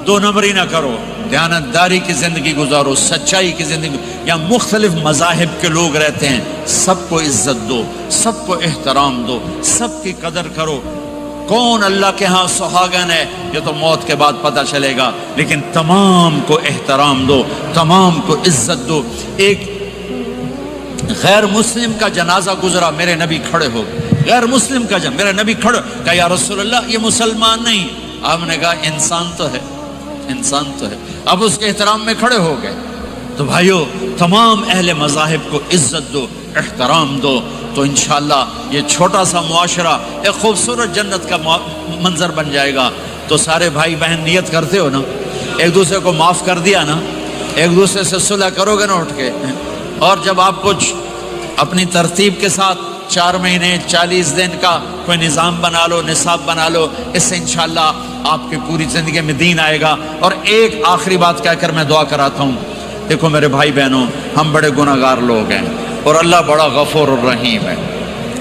2 نمبری نہ کرو، دیانتداری کی زندگی گزارو، سچائی کی زندگی۔ یا مختلف مذاہب کے لوگ رہتے ہیں، سب کو عزت دو، سب کو احترام دو، سب کی قدر کرو۔ کون اللہ کے ہاں سہاگن ہے یہ تو موت کے بعد پتہ چلے گا، لیکن تمام کو احترام دو، تمام کو عزت دو۔ ایک غیر مسلم کا جنازہ گزرا، میرے نبی کھڑے ہو گئے، غیر مسلم کا میرے نبی کھڑے، کہا یا رسول اللہ یہ مسلمان نہیں۔ آپ نے کہا انسان تو ہے، انسان تو ہے۔ اب اس کے احترام میں کھڑے ہو گئے۔ تو بھائیو، تمام اہل مذاہب کو عزت دو، احترام دو، تو انشاءاللہ یہ چھوٹا سا معاشرہ ایک خوبصورت جنت کا منظر بن جائے گا۔ تو سارے بھائی بہن نیت کرتے ہو نا، ایک دوسرے کو معاف کر دیا نا، ایک دوسرے سے صلح کرو گے نا اٹھ کے۔ اور جب آپ کچھ اپنی ترتیب کے ساتھ 4 مہینے 40 دن کا کوئی نظام بنا لو، نصاب بنا لو، اس سے انشاءاللہ آپ کی پوری زندگی میں دین آئے گا۔ اور ایک آخری بات کہہ کر میں دعا کراتا ہوں، دیکھو میرے بھائی بہنوں، ہم بڑے گناہگار لوگ ہیں اور اللہ بڑا غفور الرحیم ہے۔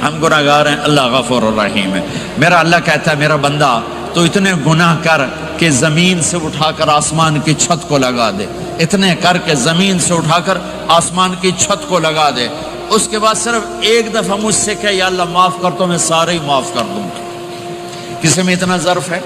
ہم گناہگار ہیں، اللہ غفور الرحیم ہے۔ میرا اللہ کہتا ہے میرا بندہ تو اتنے گناہ کر کہ زمین سے اٹھا کر آسمان کی چھت کو لگا دے، اتنے کر کے زمین سے اٹھا کر آسمان کی چھت کو لگا دے، اس کے بعد صرف ایک دفعہ مجھ سے کہ یا اللہ معاف کر تو میں سارے ہی معاف کر دوں۔ کسی میں اتنا ظرف ہے؟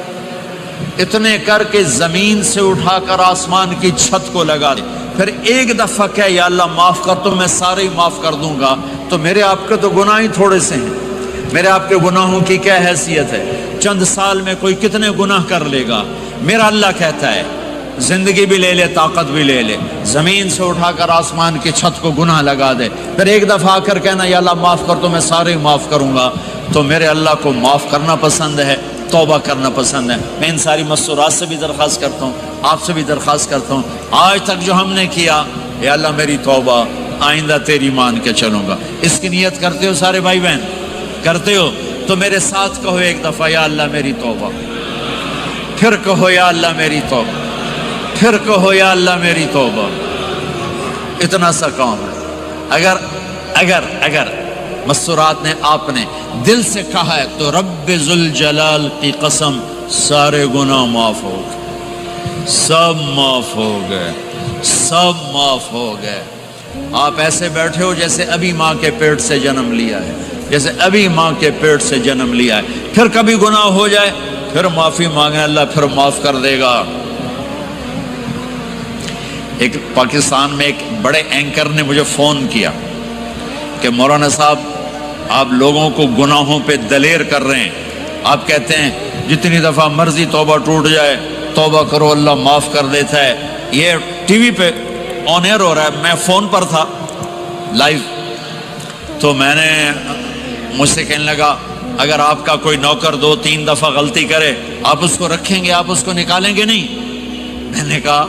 اتنے کر کے زمین سے اٹھا کر آسمان کی چھت کو لگا دے، پھر ایک دفعہ کہ یا اللہ معاف کر تو میں سارے ہی معاف کر دوں گا۔ تو میرے آپ کے تو گناہ ہی تھوڑے سے ہیں، میرے آپ کے گناہوں کی کیا حیثیت ہے؟ چند سال میں کوئی کتنے گناہ کر لے گا۔ میرا اللہ کہتا ہے زندگی بھی لے لے، طاقت بھی لے لے، زمین سے اٹھا کر آسمان کی چھت کو گناہ لگا دے، پھر ایک دفعہ آ کر کہنا یا اللہ معاف کر تو میں سارے معاف کروں گا۔ تو میرے اللہ کو معاف کرنا پسند ہے، توبہ کرنا پسند ہے۔ میں ان ساری مسورات سے بھی درخواست کرتا ہوں آپ سے بھی درخواست کرتا ہوں، آج تک جو ہم نے کیا، اے اللہ میری توبہ، آئندہ تیری مان کے چلوں گا۔ اس کی نیت کرتے ہو سارے بھائی بہن؟ کرتے ہو تو میرے ساتھ کہو ایک دفعہ، یا اللہ میری توبہ، پھر کہو یا اللہ میری توبہ، پھر کہو یا اللہ میری توبہ۔ اتنا سا کام ہے۔ اگر مستورات نے آپ نے دل سے کہا ہے تو رب ذوالجلال کی قسم سارے گناہ معاف ہو گئے، سب معاف ہو گئے، سب معاف ہو گئے۔ آپ ایسے بیٹھے ہو جیسے ابھی ماں کے پیٹ سے جنم لیا ہے، جیسے ابھی ماں کے پیٹ سے جنم لیا ہے۔ پھر کبھی گناہ ہو جائے پھر معافی مانگے، اللہ پھر معاف کر دے گا۔ ایک پاکستان میں ایک بڑے اینکر نے مجھے فون کیا کہ مولانا صاحب آپ لوگوں کو گناہوں پہ دلیر کر رہے ہیں، آپ کہتے ہیں جتنی دفعہ مرضی توبہ ٹوٹ جائے توبہ کرو اللہ معاف کر دیتا ہے۔ یہ ٹی وی پہ آن ایئر ہو رہا ہے، میں فون پر تھا لائیو، تو میں نے مجھ سے کہنے لگا اگر آپ کا کوئی نوکر 2-3 دفعہ غلطی کرے آپ اس کو رکھیں گے، آپ اس کو نکالیں گے نہیں؟ میں نے کہا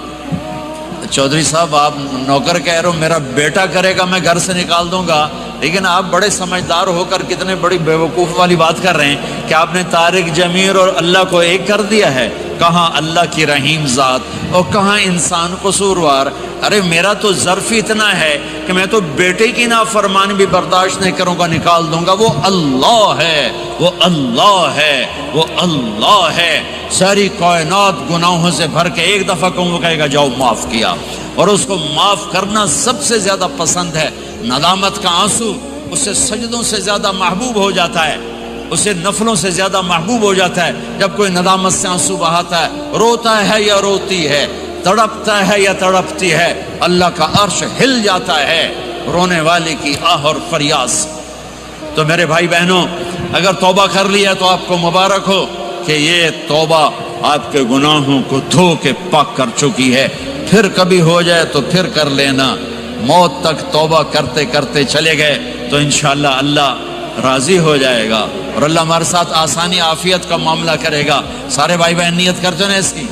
چودھری صاحب آپ نوکر کہہ رہے ہو، میرا بیٹا کرے گا میں گھر سے نکال دوں گا، لیکن آپ بڑے سمجھدار ہو کر کتنے بڑی بیوقوف والی بات کر رہے ہیں کہ آپ نے طارق جمیل اور اللہ کو ایک کر دیا ہے۔ کہاں اللہ کی رحیم ذات اور کہاں انسان قصوروار۔ ارے میرا تو ظرف اتنا ہے کہ میں تو بیٹے کی نافرمانی بھی برداشت نہیں کروں گا، نکال دوں گا۔ وہ اللہ ہے، وہ اللہ ہے، وہ اللہ ہے۔ ساری کائنات گناہوں سے بھر کے ایک دفعہ کہوں کہے گا جاؤ معاف کیا، اور اس کو معاف کرنا سب سے زیادہ پسند ہے۔ ندامت کا آنسو اسے سجدوں سے زیادہ محبوب ہو جاتا ہے، اسے نفلوں سے زیادہ محبوب ہو جاتا ہے۔ جب کوئی ندامت سے آنسو بہاتا ہے، روتا ہے یا روتی ہے، تڑپتا ہے یا تڑپتی ہے، اللہ کا عرش ہل جاتا ہے رونے والے کی آہ اور فریاد سے۔ تو میرے بھائی بہنوں، اگر توبہ کر لیا تو آپ کو مبارک ہو کہ یہ توبہ آپ کے گناہوں کو دھو کے پاک کر چکی ہے۔ پھر کبھی ہو جائے تو پھر کر لینا۔ موت تک توبہ کرتے کرتے چلے گئے تو انشاءاللہ اللہ راضی ہو جائے گا اور اللہ ہمارے ساتھ آسانی عافیت کا معاملہ کرے گا۔ سارے بھائی بہن نیت کرتے ہیں اس کی؟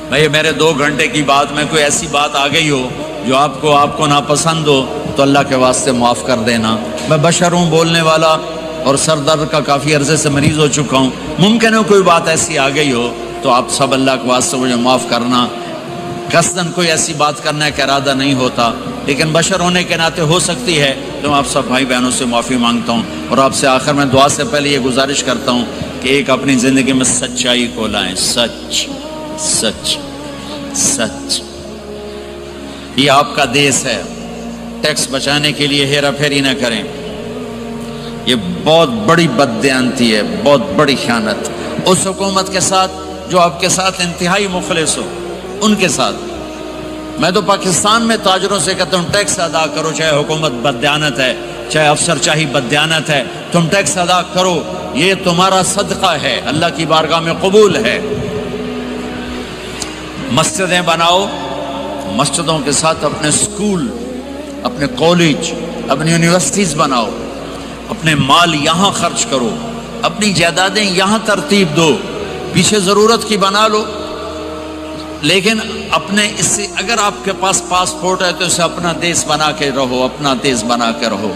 میں میرے 2 گھنٹے کی بات میں کوئی ایسی بات آ گئی ہو جو آپ کو ناپسند ہو تو اللہ کے واسطے معاف کر دینا۔ میں بشر ہوں، بولنے والا، اور سر درد کا کافی عرصے سے مریض ہو چکا ہوں۔ ممکن ہے کوئی بات ایسی آ گئی ہو تو آپ سب اللہ کے واسطے مجھے معاف کرنا۔ قصداً کوئی ایسی بات کرنے کا ارادہ نہیں ہوتا، لیکن بشر ہونے کے ناطے ہو سکتی ہے، تو میں آپ سب بھائی بہنوں سے معافی مانگتا ہوں، اور آپ سے آخر میں دعا سے پہلے یہ گزارش کرتا ہوں کہ ایک اپنی زندگی میں سچائی کو لائیں۔ سچ سچ سچ، یہ آپ کا دیس ہے۔ ٹیکس بچانے کے لیے ہیرا پھیری نہ کریں، یہ بہت بڑی بددیانتی ہے، بہت بڑی خیانت۔ اس حکومت کے ساتھ جو آپ کے ساتھ انتہائی مخلص ہو، ان کے ساتھ۔ میں تو پاکستان میں تاجروں سے کہتا ہوں ٹیکس ادا کرو، چاہے حکومت بددیانت ہے، چاہے افسر چاہی بددیانت ہے، تم ٹیکس ادا کرو، یہ تمہارا صدقہ ہے، اللہ کی بارگاہ میں قبول ہے۔ مسجدیں بناؤ، مسجدوں کے ساتھ اپنے سکول، اپنے کالج، اپنی یونیورسٹیز بناؤ، اپنے مال یہاں خرچ کرو، اپنی جائیدادیں یہاں ترتیب دو، پیچھے ضرورت کی بنا لو، لیکن اپنے اس سے اگر آپ کے پاس پاسپورٹ ہے تو اسے اپنا دیس بنا کے رہو، اپنا دیس بنا کے رہو۔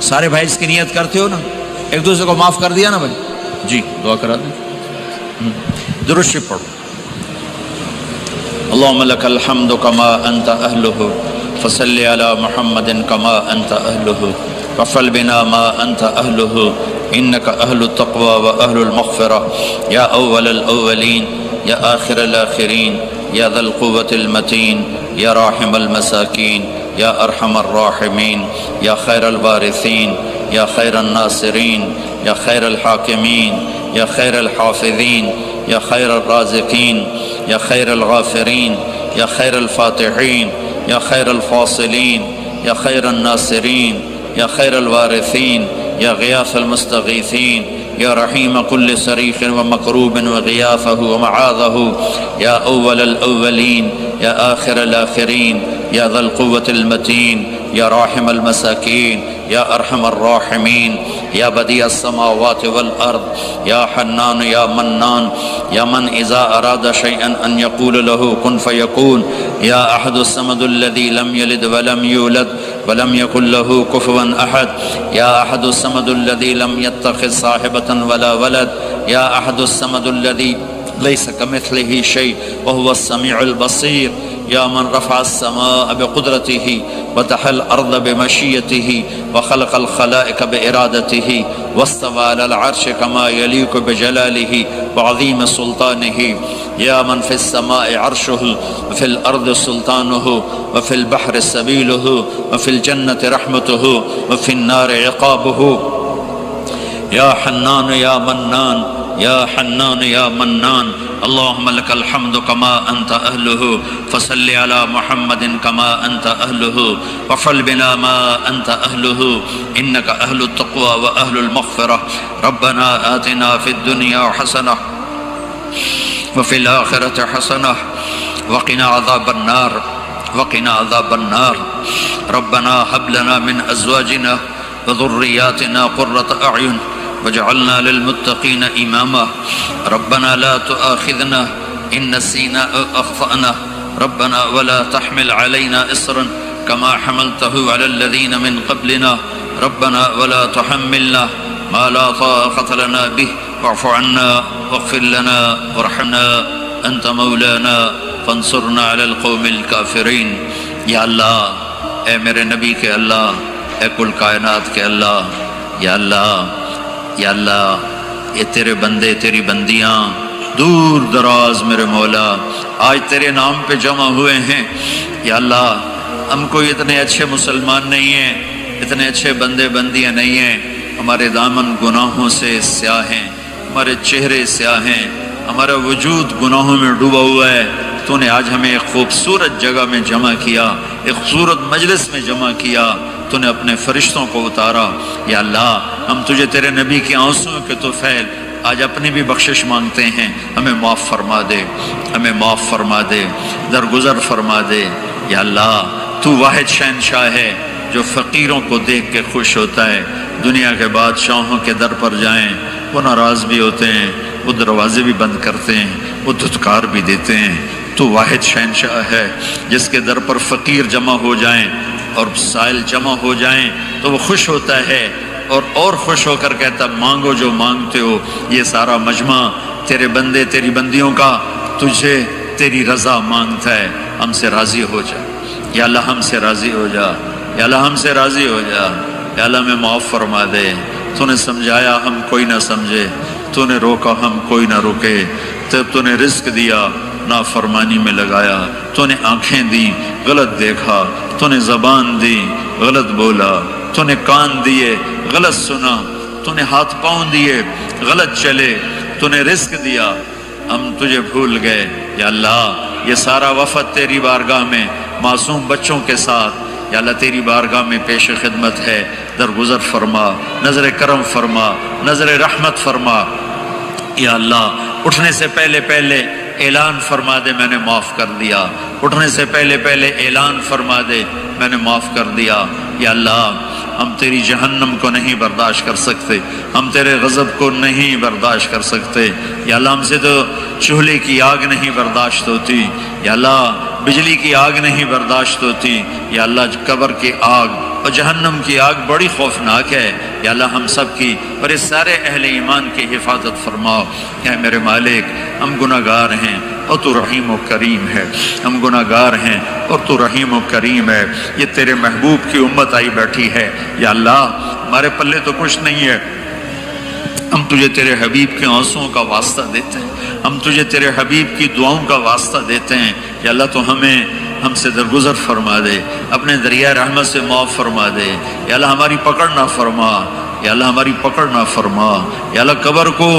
سارے بھائی اس کی نیت کرتے ہو نا؟ ایک دوسرے کو معاف کر دیا نا بھائی؟ جی دعا کرا دیں، درود شریف پڑھو۔ اللهم لك الحمد كما أنت أهله فصل على محمد كما أنت أهله وفعل بنا ما أنت أهله إنك أهل التقوى وأهل المغفرة يا أول الأولين يا آخر الآخرين يا ذا القوة المتين يا راحم المساكين يا أرحم الراحمين يا خير الوارثين يا خير الناصرين يا خير الحاكمين يا خير الحافظين يا خير الرازقين يا خير الغافرين يا خير الفاتحين يا خير الفاصلين يا خير الناصرين يا خير الوارثين يا غياث المستغيثين يا رحيم كل صريخ ومكروب وغياثه ومعاذه يا أول الأولين يا آخر الآخرين يا ذا القوة المتين يا راحم المساكين يا أرحم الراحمين یا بدیع السماوات والارض یا حنان یا منان یا من اذا اراد شیئا ان یقول له کن فیکون یا احد الصمد الذی لم یلد ولم یولد ولم یکن له کفوا احد یا احد الصمد الذی لم یتخذ صاحبة ولا ولد یا احد الصمد الذی ليس كمثله شيء وهو السميع البصير يا من رفع السماء بقدرته وتحى الأرض بمشيته وخلق الخلائق بإرادته واستوى على العرش كما يليق بجلاله وعظيم سلطانه يا من في السماء عرشه وفي الأرض سلطانه وفي البحر سبيله وفي الجنة رحمته وفي النار عقابه يا حنان يا منان يا حنان يا منان اللهم لك الحمد كما أنت أهله فصل على محمد كما أنت أهله وفعل بنا ما أنت أهله إنك أهل التقوى وأهل المغفرة ربنا آتنا في الدنيا حسنة وفي الآخرة حسنة وقنا عذاب النار وقنا عذاب النار ربنا هب لنا من أزواجنا وذرياتنا قرة أعين وجعلنا للمتقين إماما ربنا لا تؤاخذنا إن نسينا أو أخطأنا ربنا ولا تحمل علينا إصرا كما حملته على الذين من قبلنا ربنا ولا تحملنا ما لا طاقة لنا به واعف عنا واغفر لنا وارحمنا أنت مولانا فانصرنا على القوم الكافرين یا اللہ اے میرے نبی کے اللہ اے کل کائنات کے اللہ یا اللہ یا اللہ یہ تیرے بندے تیری بندیاں دور دراز میرے مولا آج تیرے نام پہ جمع ہوئے ہیں یا اللہ ہم کوئی اتنے اچھے مسلمان نہیں ہیں اتنے اچھے بندے بندیاں نہیں ہیں ہمارے دامن گناہوں سے سیاہ ہیں ہمارے چہرے سیاہ ہیں ہمارا وجود گناہوں میں ڈوبا ہوا ہے تو نے آج ہمیں ایک خوبصورت جگہ میں جمع کیا ایک خوبصورت مجلس میں جمع کیا تو نے اپنے فرشتوں کو اتارا یا اللہ ہم تجھے تیرے نبی کی آنسوں کے طفیل آج اپنی بھی بخشش مانگتے ہیں ہمیں معاف فرما دے ہمیں معاف فرما دے درگزر فرما دے یا اللہ تو واحد شہنشاہ ہے جو فقیروں کو دیکھ کے خوش ہوتا ہے دنیا کے بادشاہوں کے در پر جائیں وہ ناراض بھی ہوتے ہیں وہ دروازے بھی بند کرتے ہیں وہ دھتکار بھی دیتے ہیں تو واحد شہنشاہ ہے جس کے در پر فقیر جمع ہو جائیں اور سائل جمع ہو جائیں تو وہ خوش ہوتا ہے اور خوش ہو کر کہتا مانگو جو مانگتے ہو یہ سارا مجمع تیرے بندے تیری بندیوں کا تجھے تیری رضا مانگتا ہے ہم سے راضی ہو جا یا اللہ ہم سے راضی ہو جا یا اللہ ہم سے راضی ہو جا یا اللہ میں معاف فرما دے تو نے سمجھایا ہم کوئی نہ سمجھے تو نے روکا ہم کوئی نہ روکے تب تو نے رزق دیا نافرمانی میں لگایا تو نے آنکھیں دی غلط دیکھا تو نے زبان دی غلط بولا تو نے کان دیے غلط سنا تو نے ہاتھ پاؤں دیے غلط چلے تو نے رزق دیا ہم تجھے بھول گئے یا اللہ یہ سارا وفد تیری بارگاہ میں معصوم بچوں کے ساتھ یا اللہ تیری بارگاہ میں پیش خدمت ہے درگزر فرما نظر کرم فرما نظر رحمت فرما یا اللہ اٹھنے سے پہلے اعلان فرما دے میں نے معاف کر دیا اٹھنے سے پہلے اعلان فرما دے میں نے معاف کر دیا یا اللہ ہم تیری جہنم کو نہیں برداشت کر سکتے ہم تیرے غضب کو نہیں برداشت کر سکتے یا اللہ ہم سے تو چولہے کی آگ نہیں برداشت ہوتی یا اللہ بجلی کی آگ نہیں برداشت ہوتی یا اللہ قبر کی آگ اور جہنم کی آگ بڑی خوفناک ہے یا اللہ ہم سب کی اور اس سارے اہل ایمان کی حفاظت فرماؤ یا میرے مالک ہم گناہ گار ہیں اور تو رحیم و کریم ہے ہم گناہ گار ہیں اور تو رحیم و کریم ہے یہ تیرے محبوب کی امت آئی بیٹھی ہے یا اللہ ہمارے پلے تو کچھ نہیں ہے ہم تجھے تیرے حبیب کے آنسوں کا واسطہ دیتے ہیں ہم تجھے تیرے حبیب کی دعاؤں کا واسطہ دیتے ہیں یا اللہ تو ہم سے درگزر فرما دے اپنے دریائے رحمت سے معاف فرما دے یا اللہ ہماری پکڑ نہ فرما یا اللہ ہماری پکڑ نہ فرما یا اللہ قبر کو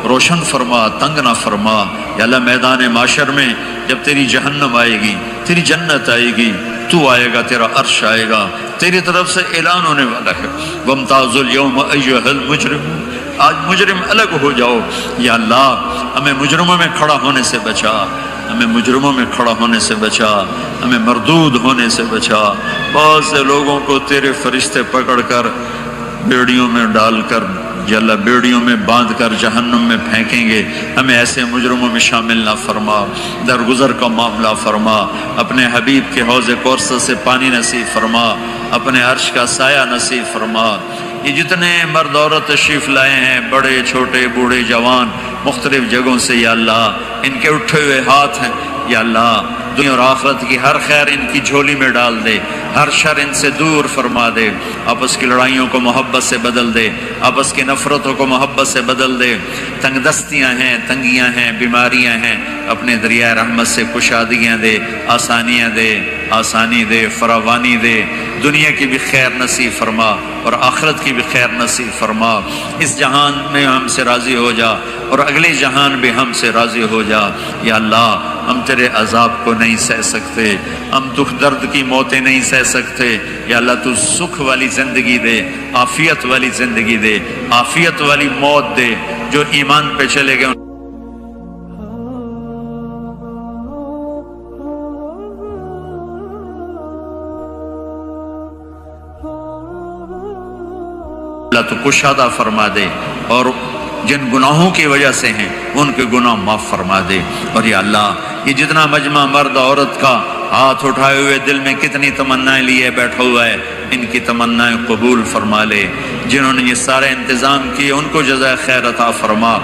روشن فرما تنگ نہ فرما یا اللہ میدان معاشر میں جب تیری جہنم آئے گی تیری جنت آئے گی تو آئے گا تیرا عرش آئے گا تیری طرف سے اعلان ہونے والا ہے وَامْتَازُوا الْيَوْمَ أَيُّهَا الْمُجْرِمُونَ آج مجرم الگ ہو جاؤ یا اللہ ہمیں مجرموں میں کھڑا ہونے سے بچا ہمیں مجرموں میں کھڑا ہونے سے بچا ہمیں مردود ہونے سے بچا بہت سے لوگوں کو تیرے فرشتے پکڑ کر بیڑیوں میں ڈال کر یا اللہ بیڑیوں میں باندھ کر جہنم میں پھینکیں گے، ہمیں ایسے مجرموں میں شامل نہ فرما، درگزر کا معاملہ فرما، اپنے حبیب کے حوض کوثر سے پانی نصیب فرما، اپنے عرش کا سایہ نصیب فرما۔ یہ جتنے مرد عورت تشریف لائے ہیں، بڑے چھوٹے بوڑھے جوان مختلف جگہوں سے، یا اللہ ان کے اٹھے ہوئے ہاتھ ہیں، یا اللہ دنیا اور آخرت کی ہر خیر ان کی جھولی میں ڈال دے، ہر شر ان سے دور فرما دے، آپس کی لڑائیوں کو محبت سے بدل دے، آپس کی نفرتوں کو محبت سے بدل دے، تنگ دستیاں ہیں، تنگیاں ہیں، بیماریاں ہیں، اپنے دریائے رحمت سے کشادگیاں دے، آسانیاں دے، آسانی دے، فراوانی دے، دنیا کی بھی خیر نصیب فرما اور آخرت کی بھی خیر نصیب فرما۔ اس جہان میں ہم سے راضی ہو جا اور اگلے جہان بھی ہم سے راضی ہو جا۔ یا اللہ ہم تیرے عذاب کو نہیں سہ سکتے، ہم دکھ درد کی موتیں نہیں سہ سکتے، یا اللہ تو سکھ والی زندگی دے، عافیت والی زندگی دے، عافیت والی موت دے۔ جو ایمان پہ چلے گئے اللہ تو کشادہ فرما دے، اور جن گناہوں کی وجہ سے ہیں ان کے گناہ معاف فرما دے۔ اور یا اللہ یہ جتنا مجمع مرد عورت کا ہاتھ اٹھائے ہوئے دل میں کتنی تمنائیں لیے بیٹھا ہوا ہے، ان کی تمنائیں قبول فرما لے۔ جنہوں نے یہ سارے انتظام کیے ان کو جزائے خیر عطا فرما۔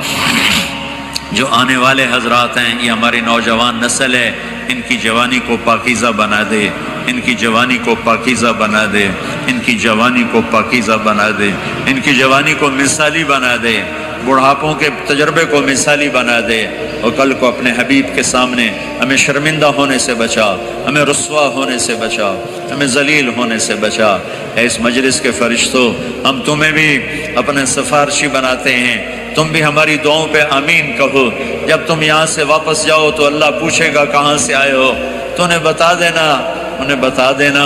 جو آنے والے حضرات ہیں، یہ ہماری نوجوان نسل ہے، ان کی جوانی کو پاکیزہ بنا دے، ان کی جوانی کو پاکیزہ بنا دے، ان کی جوانی کو پاکیزہ بنا دے، ان کی جوانی کو مثالی بنا دے، بڑھاپوں کے تجربے کو مثالی بنا دے، اور کل کو اپنے حبیب کے سامنے ہمیں شرمندہ ہونے سے بچا، ہمیں رسوا ہونے سے بچا، ہمیں ذلیل ہونے سے بچا۔ اے اس مجلس کے فرشتوں، ہم تمہیں بھی اپنے سفارشی بناتے ہیں، تم بھی ہماری دعاؤں پہ آمین کہو۔ جب تم یہاں سے واپس جاؤ تو اللہ پوچھے گا کہاں سے آئے ہو، تو انہیں بتا دینا، انہیں بتا دینا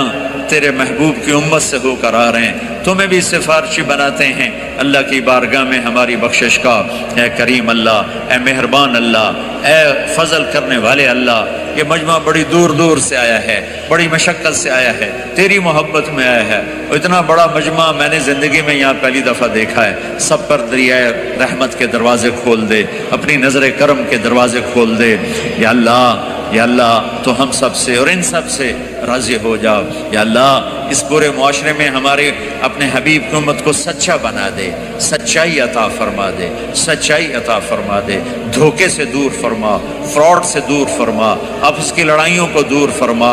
تیرے محبوب کی امت سے ہو کر آ رہے ہیں۔ تمہیں بھی سفارشی بناتے ہیں اللہ کی بارگاہ میں ہماری بخشش کا۔ اے کریم اللہ، اے مہربان اللہ، اے فضل کرنے والے اللہ، یہ مجمع بڑی دور دور سے آیا ہے، بڑی مشقت سے آیا ہے، تیری محبت میں آیا ہے، اور اتنا بڑا مجمع میں نے زندگی میں یہاں پہلی دفعہ دیکھا ہے۔ سب پر دریائے رحمت کے دروازے کھول دے، اپنی نظر کرم کے دروازے کھول دے۔ یا اللہ، یا اللہ تو ہم سب سے اور ان سب سے راضی ہو جا۔ یا اللہ اس پورے معاشرے میں ہمارے اپنے حبیب کی امت کو سچا بنا دے، سچائی عطا فرما دے، سچائی عطا فرما دے، دھوکے سے دور فرما، فراڈ سے دور فرما، آپس کی لڑائیوں کو دور فرما۔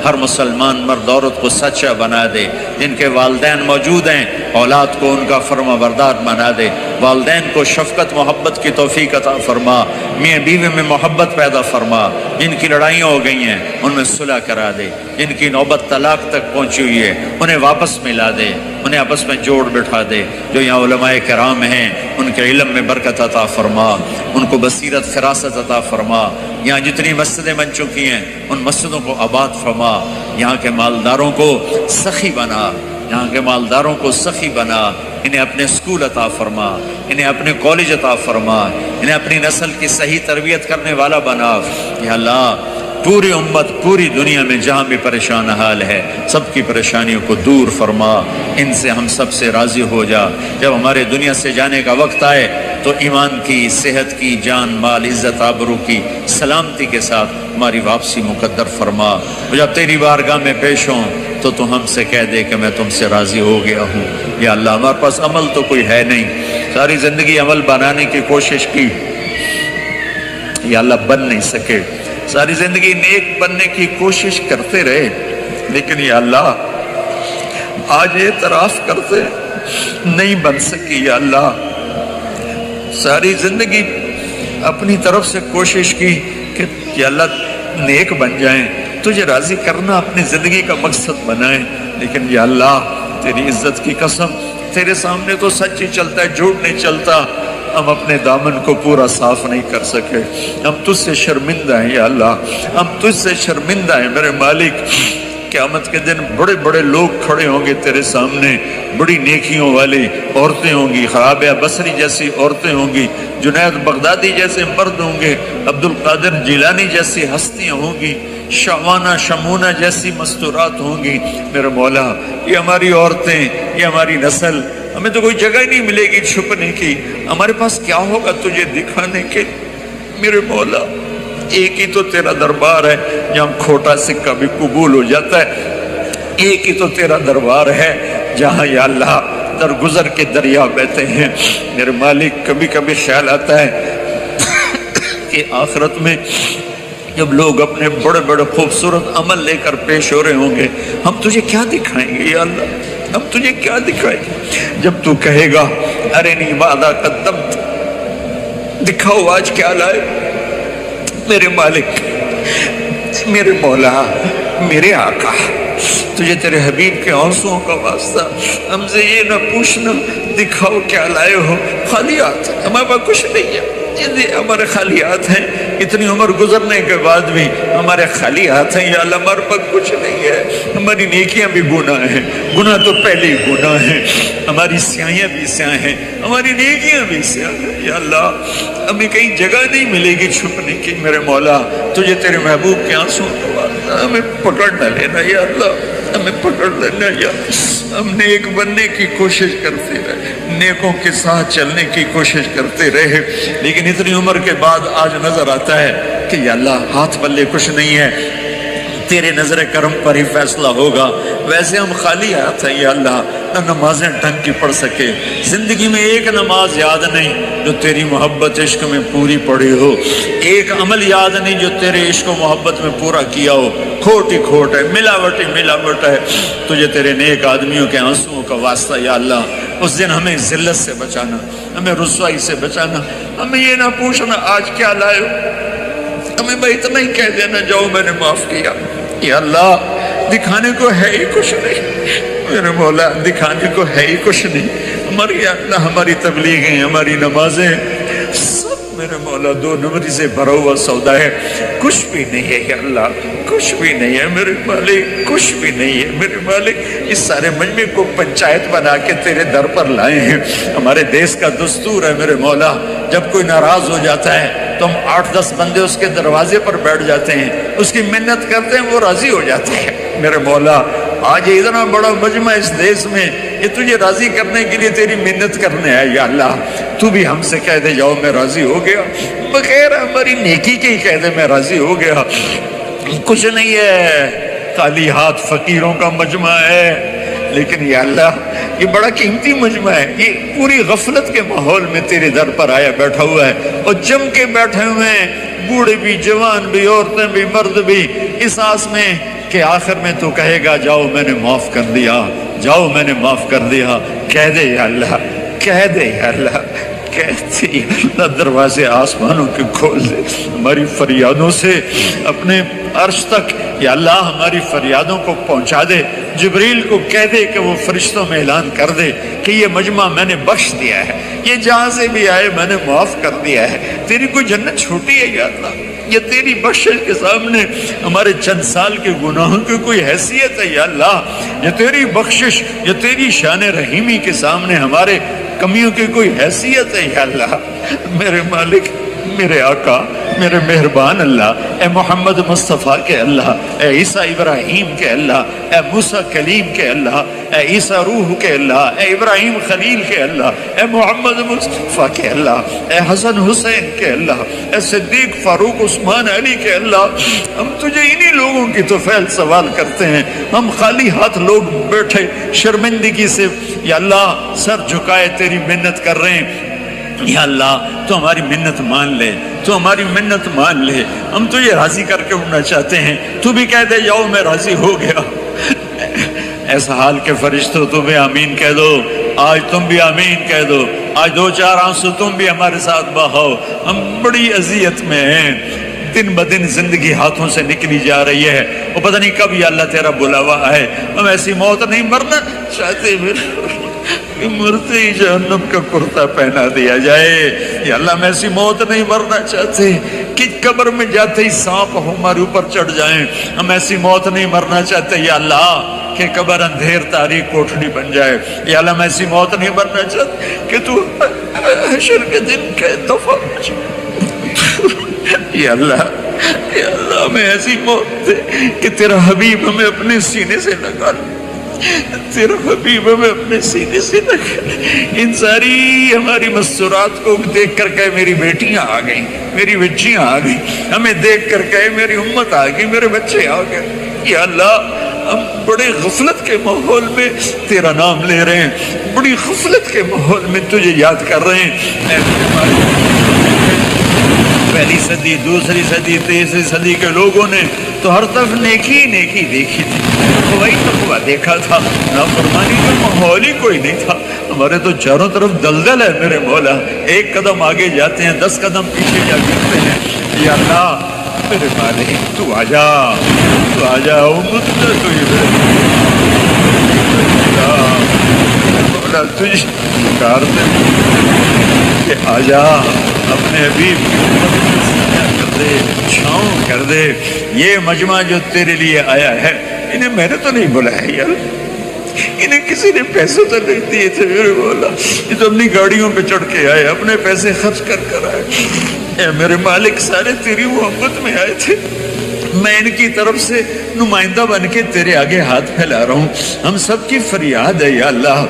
ہر مسلمان مرد عورت کو سچا بنا دے، جن کے والدین موجود ہیں اولاد کو ان کا فرما بردار بنا دے، والدین کو شفقت محبت کی توفیق عطا فرما، میاں بیوی میں محبت پیدا فرما، جن کی لڑائیاں ہو گئی ہیں ان میں صلح کرا دے، جن کی نوبت طلاق تک پہنچی ہوئی ہے انہیں واپس ملا دے، انہیں آپس میں جوڑ بٹھا دے۔ جو یہاں علماء کرام ہیں ان کے علم میں برکت عطا فرما، ان کو بصیرت فراست عطا فرما۔ یہاں جتنی مسجدیں بن چکی ہیں ان مسجدوں کو آباد فرما، یہاں کے مالداروں کو سخی بنا، یہاں کے مالداروں کو سخی بنا، انہیں اپنے اسکول عطا فرما، انہیں اپنے کالج عطا فرما، انہیں اپنی نسل کی صحیح تربیت کرنے والا بنا۔ یا اللہ پوری امت پوری دنیا میں جہاں بھی پریشان حال ہے سب کی پریشانیوں کو دور فرما، ان سے ہم سب سے راضی ہو جا۔ جب ہمارے دنیا سے جانے کا وقت آئے تو ایمان کی، صحت کی، جان مال عزت آبرو کی سلامتی کے ساتھ ہماری واپسی مقدر فرما۔ اور جب تیری بارگاہ میں پیش ہوں تو ہم سے کہہ دے کہ میں تم سے راضی ہو گیا ہوں۔ یا اللہ ہمارے پاس عمل تو کوئی ہے نہیں، ساری زندگی عمل بنانے کی کوشش کی، یا اللہ بن نہیں سکے، ساری زندگی نیک بننے کی کوشش کرتے رہے، لیکن یا اللہ آج اعتراف کرتے نہیں بن سکی۔ یا اللہ ساری زندگی اپنی طرف سے کوشش کی کہ یا اللہ نیک بن جائیں، تجھے راضی کرنا اپنی زندگی کا مقصد بنائیں، لیکن یا اللہ تیری عزت کی قسم تیرے سامنے تو سچ ہی چلتا ہے، جھوٹ نہیں چلتا۔ ہم اپنے دامن کو پورا صاف نہیں کر سکے، ہم تجھ سے شرمندہ ہیں یا اللہ، ہم تجھ سے شرمندہ ہیں میرے مالک۔ قیامت کے دن بڑے بڑے لوگ کھڑے ہوں گے تیرے سامنے، بڑی نیکیوں والی عورتیں ہوں گی، رابعہ بصری جیسی عورتیں ہوں گی، جنید بغدادی جیسے مرد ہوں گے، عبد القادر جیلانی جیسی ہستیاں ہوں گی، شعوانہ شمونہ جیسی مستورات ہوں گی۔ میرے مولا یہ ہماری عورتیں، یہ ہماری نسل ہمیں تو کوئی جگہ نہیں ملے گی چھپنے کی، ہمارے پاس کیا ہوگا تجھے دکھانے کے؟ میرے مولا ایک ہی تو تیرا دربار ہے جہاں کھوٹا سکہ بھی قبول ہو جاتا ہے، ایک ہی تو تیرا دربار ہے جہاں یا اللہ درگزر کے دریا بہتے ہیں۔ میرے مالک کبھی کبھی خیال آتا ہے کہ آخرت میں جب لوگ اپنے بڑے بڑے خوبصورت عمل لے کر پیش ہو رہے ہوں گے، ہم تجھے کیا دکھائیں گے یا اللہ؟ ہم تجھے کیا دکھائیں گے جب تو کہے گا ارنی ماذا قدمت، دکھاؤ آج کیا لائے؟ میرے مالک، میرے مولا، میرے آقا، تجھے تیرے حبیب کے آنسوؤں کا واسطہ ہم سے یہ نہ پوچھنا دکھاؤ کیا لائے ہو، خالیات، ہمارے پاس کچھ نہیں ہے، ہمارے خالیات ہیں، اتنی عمر گزرنے کے بعد بھی ہمارے خالیات ہیں یا اللہ، ہمارے پاس کچھ نہیں ہے، ہماری نیکیاں بھی گناہ ہیں، گناہ تو پہلے ہی گناہ ہیں، ہماری سیاہیاں بھی سیاہ ہیں، ہماری نیکیاں بھی سیاہ ہیں یا اللہ، ہمیں کہیں جگہ نہیں ملے گی چھپنے کی۔ میرے مولا تجھے تیرے محبوب کے آنسوں کا واسطہ ہمیں پکڑ نہ لینا یا اللہ، ہمیں پکڑ لینا یا ہم نیک بننے کی کوشش کرتے رہے، نیکوں کے ساتھ چلنے کی کوشش کرتے رہے، لیکن اتنی عمر کے بعد آج نظر آتا ہے کہ یا اللہ ہاتھ پلے کچھ نہیں ہے، تیرے نظر کرم پر ہی فیصلہ ہوگا۔ ویسے ہم خالی ہاتھ ہیں یا اللہ، نہ نمازیں ڈھنگ کی پڑھ سکے، زندگی میں ایک نماز یاد نہیں جو تیری محبت عشق میں پوری پڑھی ہو، ایک عمل یاد نہیں جو تیرے عشق و محبت میں پورا کیا ہو، کھوٹ ہی کھوٹ ہے، ملاوٹ ہی ملاوٹ ہے۔ تجھے تیرے نیک آدمیوں کے آنسوؤں کا واسطہ یا اللہ، اس دن ہمیں ذلت سے بچانا، ہمیں رسوائی سے بچانا، ہمیں یہ نہ پوچھنا آج کیا لائے ہو، ہمیں بھائی اتنا ہی کہہ دینا جاؤ میں نے معاف کیا یا اللہ۔ دکھانے کو ہے ہی کچھ نہیں میرے مولا، دکھانے کو ہے ہی کچھ نہیں، ہماری یا اللہ ہماری تبلیغیں، ہماری نمازیں سب میرے مولا دو نمبری سے بھرا ہوا سودا ہے، کچھ بھی نہیں ہے یا اللہ، کچھ بھی نہیں ہے میرے مالک، کچھ بھی نہیں ہے میرے مالک۔ اس سارے مجمع کو پنچایت بنا کے تیرے در پر لائے ہیں۔ ہمارے دیس کا دستور ہے میرے مولا، جب کوئی ناراض ہو جاتا ہے تو ہم 8-10 بندے اس کے دروازے پر بیٹھ جاتے ہیں، اس کی منت کرتے ہیں، وہ راضی ہو جاتا ہے میرے مولا۔ آج اتنا بڑا مجمع اس دیس میں یہ تجھے راضی کرنے کے لیے تیری منت کرنے ہے یا اللہ، تو بھی ہم سے کہہ دے جاؤ میں راضی ہو گیا، بغیر ہماری نیکی کے ہی کہہ دے میں راضی ہو گیا۔ کچھ نہیں ہے، خالی ہاتھ فقیروں کا مجمع ہے، لیکن یا اللہ یہ بڑا قیمتی مجمع ہے، یہ پوری غفلت کے ماحول میں تیرے در پر آیا بیٹھا ہوا ہے، اور جم کے بیٹھے ہوئے ہیں، بوڑھے بھی، جوان بھی، عورتیں بھی، مرد بھی، اس آس میں کہ آخر میں تو کہے گا جاؤ میں نے معاف کر دیا، جاؤ میں نے معاف کر دیا۔ کہہ دے یا اللہ، کہہ دے یا اللہ، کہتے یا اللہ، دروازے آسمانوں کے کھول دے، ہماری فریادوں سے اپنے عرش تک یا اللہ ہماری فریادوں کو پہنچا دے۔ جبریل کو کہہ دے کہ وہ فرشتوں میں اعلان کر دے کہ یہ مجمع میں نے بخش دیا ہے، یہ جہاں سے بھی آئے میں نے معاف کر دیا ہے۔ تیری کوئی جنت چھوٹی ہے یا اللہ؟ یہ تیری بخشش کے سامنے ہمارے چند سال کے گناہوں کی کوئی حیثیت ہے یا اللہ؟ یہ تیری بخشش، یہ تیری شان رحیمی کے سامنے ہمارے کمیوں کی کوئی حیثیت ہے یا اللہ؟ میرے مالک، میرے آقا، میرے مہربان اللہ، اے محمد مصطفیٰ کے اللہ، اے عیسیٰ ابراہیم کے اللہ، اے موسیٰ کلیم کے اللہ، اے عیسیٰ روح کے اللہ، اے ابراہیم خلیل کے اللہ، اے محمد مصطفیٰ کے اللہ، اے حسن حسین کے اللہ، اے صدیق فاروق عثمان علی کے اللہ، ہم تجھے انہی لوگوں کی تو فعل سوال کرتے ہیں، ہم خالی ہاتھ لوگ بیٹھے شرمندگی سے یا اللہ سر جھکائے تیری منت کر رہے ہیں۔ یا اللہ تو ہماری منت مان لے، تو ہماری منت مان لے، ہم تجھے راضی کر کے اٹھنا چاہتے ہیں، تو بھی کہہ دے جاؤ میں راضی ہو گیا۔ ایسا حال کے فرشتوں تم بھی آمین کہہ دو، آج تم بھی آمین کہہ دو، آج 2-4 آنسو تم بھی ہمارے ساتھ بہاؤ، ہم بڑی اذیت میں ہیں، دن بدن زندگی ہاتھوں سے نکلی جا رہی ہے، وہ پتہ نہیں کب یا اللہ تیرا بلاوا آئے، ہم ایسی موت نہیں مرنا چاہتے کہ مرتے ہی جہنم کا کرتا پہنا دیا جائے، یا اللہ ہم ایسی موت نہیں مرنا چاہتے کہ قبر میں جاتے ہی سانپ ہمارے اوپر چڑھ جائیں، ہم ایسی موت نہیں مرنا چاہتے یا اللہ کہ قبر اندھیر تاریک کوٹھڑی بن جائے، یا اللہ ہم ایسی موت نہیں مرنا چاہتے کہ تو حشر کے دن کے دفعہ یا اللہ ہمیں ایسی موت دے کہ تیرا حبیب ہمیں اپنے سینے سے لگا لے، تیرا حبیب ہمیں اپنے سینے سے رکھ، ان ساری ہماری مسرات کو دیکھ کر کہے میری بیٹیاں آ گئیں، میری بچیاں آ گئیں، ہمیں دیکھ کر کہے میری امت آ گئی، میرے بچے آ گئے۔ یا اللہ ہم بڑے غفلت کے ماحول میں تیرا نام لے رہے ہیں، بڑی غفلت کے ماحول میں تجھے یاد کر رہے ہیں۔ پہلی صدی، دوسری صدی، تیسری صدی کے لوگوں نے تو ہر طرف نیکی نیکی دیکھی تھی، وہی تقویٰ دیکھا تھا، نافرمانی کا ماحول ہی کوئی نہیں تھا۔ ہمارے تو چاروں طرف دلدل ہے میرے مولا، ایک قدم آگے جاتے ہیں 10 قدم پیچھے جا گرتے ہیں۔ یا اللہ میرے مالک تو آجا، تو آجا، امت تو مولا تجھے پکارتے کہ آجا، اپنے حبیب کی امت میں سایہ کر دے، چھاؤں کر دے۔ یہ مجمع جو تیرے لیے آیا ہے، انہیں میں نے تو نہیں بلایا یار، انہیں کسی نے پیسے تو نہیں دیے تھے میرے مولا، یہ تو اپنی گاڑیوں پہ چڑھ کے آئے، اپنے پیسے خرچ کر کر آئے۔ اے میرے مالک سارے تیری محبت میں آئے تھے، میں ان کی طرف سے نمائندہ بن کے تیرے آگے ہاتھ پھیلا رہا ہوں۔ ہم سب کی فریاد ہے یا اللہ،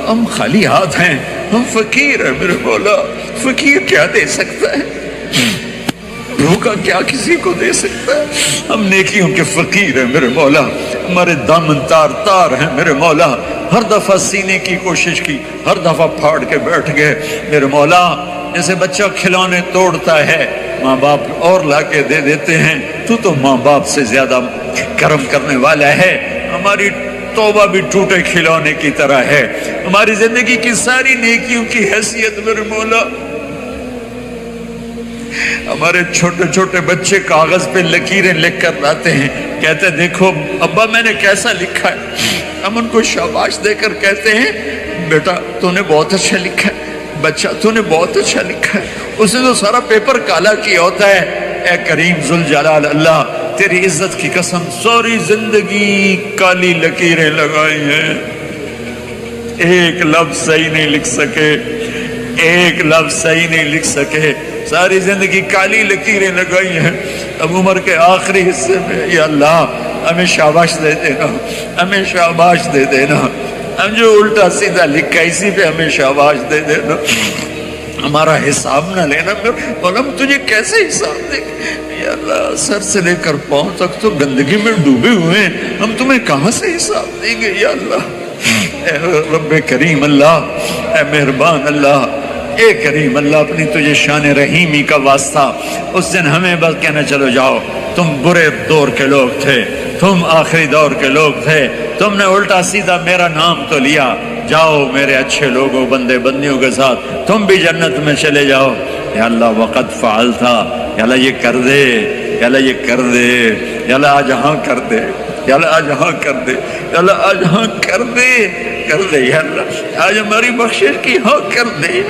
ہم خالی ہاتھ ہیں، ہم فقیر ہیں میرے مولا۔ فقیر کیا دے سکتا ہے؟ بھوکا کیا کسی کو دے سکتا ہے؟ ہم نیکیوں کے فقیر ہیں میرے مولا، ہمارے دامن تار تار ہیں میرے مولا۔ ہر دفعہ سینے کی کوشش کی، ہر دفعہ پھاڑ کے بیٹھ گئے میرے مولا۔ جیسے بچہ کھلونے توڑتا ہے، ماں باپ اور لا کے دے دیتے ہیں، تو ماں باپ سے زیادہ کرم کرنے والا ہے۔ ہماری توبہ بھی ٹوٹے کھلونے کی طرح ہے، ہماری زندگی کی ساری نیکیوں کی حیثیت میرے مولا۔ ہمارے چھوٹے چھوٹے بچے کاغذ پہ لکیریں لکھ کر لاتے ہیں، کہتے ہیں دیکھو ابا میں نے کیسا لکھا ہے۔ ہم ان کو شاباش دے کر کہتے ہیں بیٹا تو نے بہت اچھا لکھا ہے، بچہ تو نے بہت اچھا لکھا ہے۔ اس نے تو سارا پیپر کالا کیا ہوتا ہے۔ اے کریم ذوالجلال اللہ، تیری عزت کی قسم ساری زندگی کالی لکیریں لگائی ہیں، ایک لفظ صحیح نہیں لکھ سکے، ایک لفظ صحیح نہیں لکھ سکے، ساری زندگی کالی لکیریں لگائی ہیں۔ اب عمر کے آخری حصے میں یا اللہ ہمیں شاباش دے دینا، ہمیں شاباش دے دینا، ہم جو الٹا سیدھا لکھا اسی پہ ہمیں شاباش دے دینا، ہمارا حساب نہ لینا۔ اور ہم تجھے کیسے حساب دیں یا اللہ؟ سر سے لے کر پاؤں تک تو گندگی میں ڈوبے ہوئے ہیں، ہم تمہیں کہاں سے حساب دیں گے یا اللہ؟ اے رب کریم اللہ، اے مہربان اللہ، اے کریم اللہ، اپنی تجھے شان رحیمی کا واسطہ اس دن ہمیں بس کہنا چلو جاؤ، تم برے دور کے لوگ تھے، تم آخری دور کے لوگ تھے، تم نے الٹا سیدھا میرا نام تو لیا، جاؤ میرے اچھے لوگوں بندے بندیوں کے ساتھ تم بھی جنت میں چلے جاؤ۔ یا اللہ وقت فعال تھا، یا اللہ یہ کر دے، یا اللہ یہ کر دے، یا اللہ آج ہاں کر دے، یا اللہ آج ہاں کر دے، یا اللہ آج ہاں کر دے، کر دے یا اللہ، آج ہماری بخشش کی ہاں کر دے،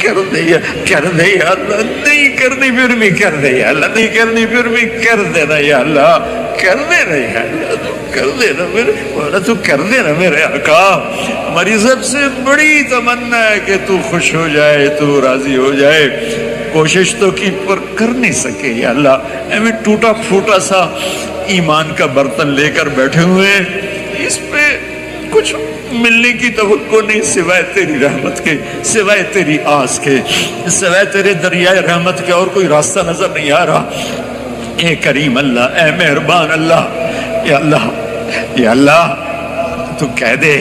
کر دے، کر دے یا اللہ، نہیں کرنی پھر بھی کر دے یا اللہ، نہیں کرنی پھر بھی کر دینا یا اللہ، کر دینا یا اللہ، تو کر دینا میرے مولا، تو کر دینا میرے آقا۔ ہماری سب سے بڑی تمنا ہے کہ تو خوش ہو جائے، تو راضی ہو جائے۔ کوشش تو کی پر کر نہیں سکے یا اللہ، ہمیں ٹوٹا پھوٹا سا ایمان کا برتن لے کر بیٹھے ہوئے ہیں، اس پہ کچھ ملنے کی توقع نہیں سوائے تیری رحمت کے، سوائے تیری آس کے، سوائے تیرے دریائے رحمت کے اور کوئی راستہ نظر نہیں آ رہا۔ اے کریم اللہ، اے مہربان اللہ، یا اللہ، یا اللہ، تو کہہ دے،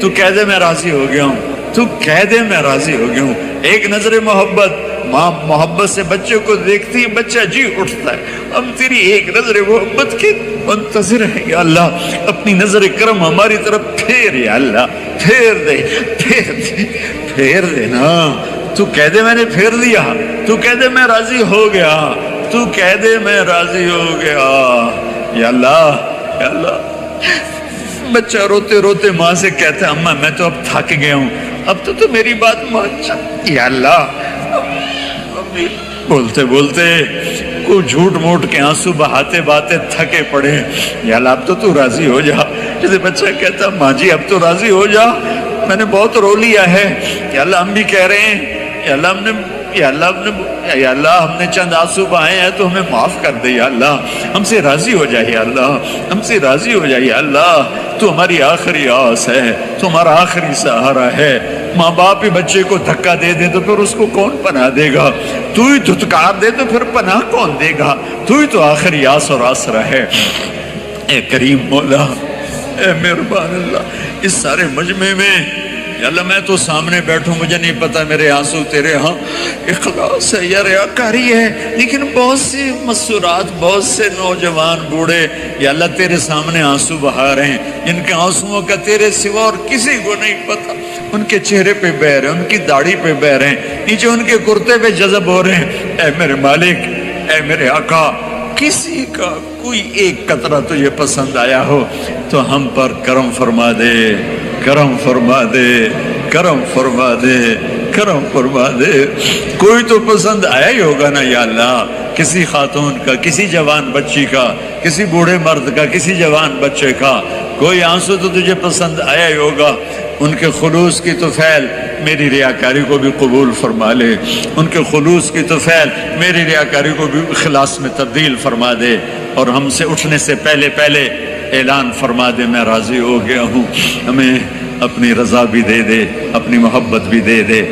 تو کہہ دے میں راضی ہو گیا ہوں، تو کہہ دے میں راضی ہو گیا ہوں۔ ایک نظر محبت، ماں محبت سے بچے کو دیکھتی ہے بچہ جی اٹھتا ہے، ہم تیری ایک نظر محبت کے منتظر ہیں یا اللہ، اپنی نظر کرم ہماری طرف پھیر یا اللہ، پھیر دے، پھیر دے، پھیر دے نا۔ تو کہہ دے میں نے پھیر دیا، تو کہہ دے میں راضی ہو گیا، تو کہہ دے میں راضی ہو گیا یا اللہ، یا اللہ۔ بچہ روتے روتے ماں سے کہتا ہے اماں میں تو اب تھک گیا ہوں، اب تو میری بات مان جا یا اللہ۔ بولتے بولتے کو جھوٹ موٹ کے آنسو بہاتے بہاتے تھکے پڑے، یا اللہ اب تو راضی ہو جا۔ جیسے بچہ کہتا ماں جی اب تو راضی ہو جا، میں نے بہت رو لیا ہے یا اللہ۔ ہم بھی کہہ رہے ہیں یا اللہ ہم نے یا اللہ ہم نے چند آنسو بہائے ہیں تو ہمیں معاف کر دے یا اللہ، ہم سے راضی ہو جائے یا اللہ، ہم سے راضی ہو جائے یا اللہ، تو ہماری آخری آس ہے، تو ہمارا آخری سہارا ہے۔ ماں باپ ہی بچے کو دھکا دے دے تو پھر اس کو کون پناہ دے گا؟ تو ہی دھتکار دے تو پھر پناہ کون دے گا؟ تو ہی تو آخری آس اور آسرا ہے۔ اے کریم مولا، اے مہربان اللہ، اس سارے مجمع میں یا اللہ میں تو سامنے بیٹھوں، مجھے نہیں پتا میرے آنسو تیرے ہاں اخلاص ہے یا ریاکاری ہے، لیکن بہت سی مسورات، بہت سے نوجوان بوڑھے یا اللہ تیرے سامنے آنسو بہا رہے ہیں، جن کے آنسوؤں کا تیرے سوا اور کسی کو نہیں پتا۔ ان کے چہرے پہ بہ رہے ہیں، ان کی داڑھی پہ بہ رہے ہیں، نیچے ان کے کرتے پہ جذب ہو رہے ہیں۔ اے میرے مالک، اے میرے آقا، کسی کا کوئی ایک قطرہ تجھے پسند آیا ہو تو ہم پر کرم فرما دے، کرم فرما دے، کرم فرما دے، کرم فرما دے۔ کوئی تو پسند آیا ہی ہوگا نا یا اللہ، کسی خاتون کا، کسی جوان بچی کا، کسی بوڑھے مرد کا، کسی جوان بچے کا، کوئی آنسو تو تجھے پسند آیا ہی ہوگا۔ ان کے خلوص کی طفیل میری ریاکاری کو بھی قبول فرما لے، ان کے خلوص کی طفیل میری ریاکاری کو بھی اخلاص میں تبدیل فرما دے، اور ہم سے اٹھنے سے پہلے پہلے اعلان فرما دے میں راضی ہو گیا ہوں۔ ہمیں اپنی رضا بھی دے دے، اپنی محبت بھی دے دے،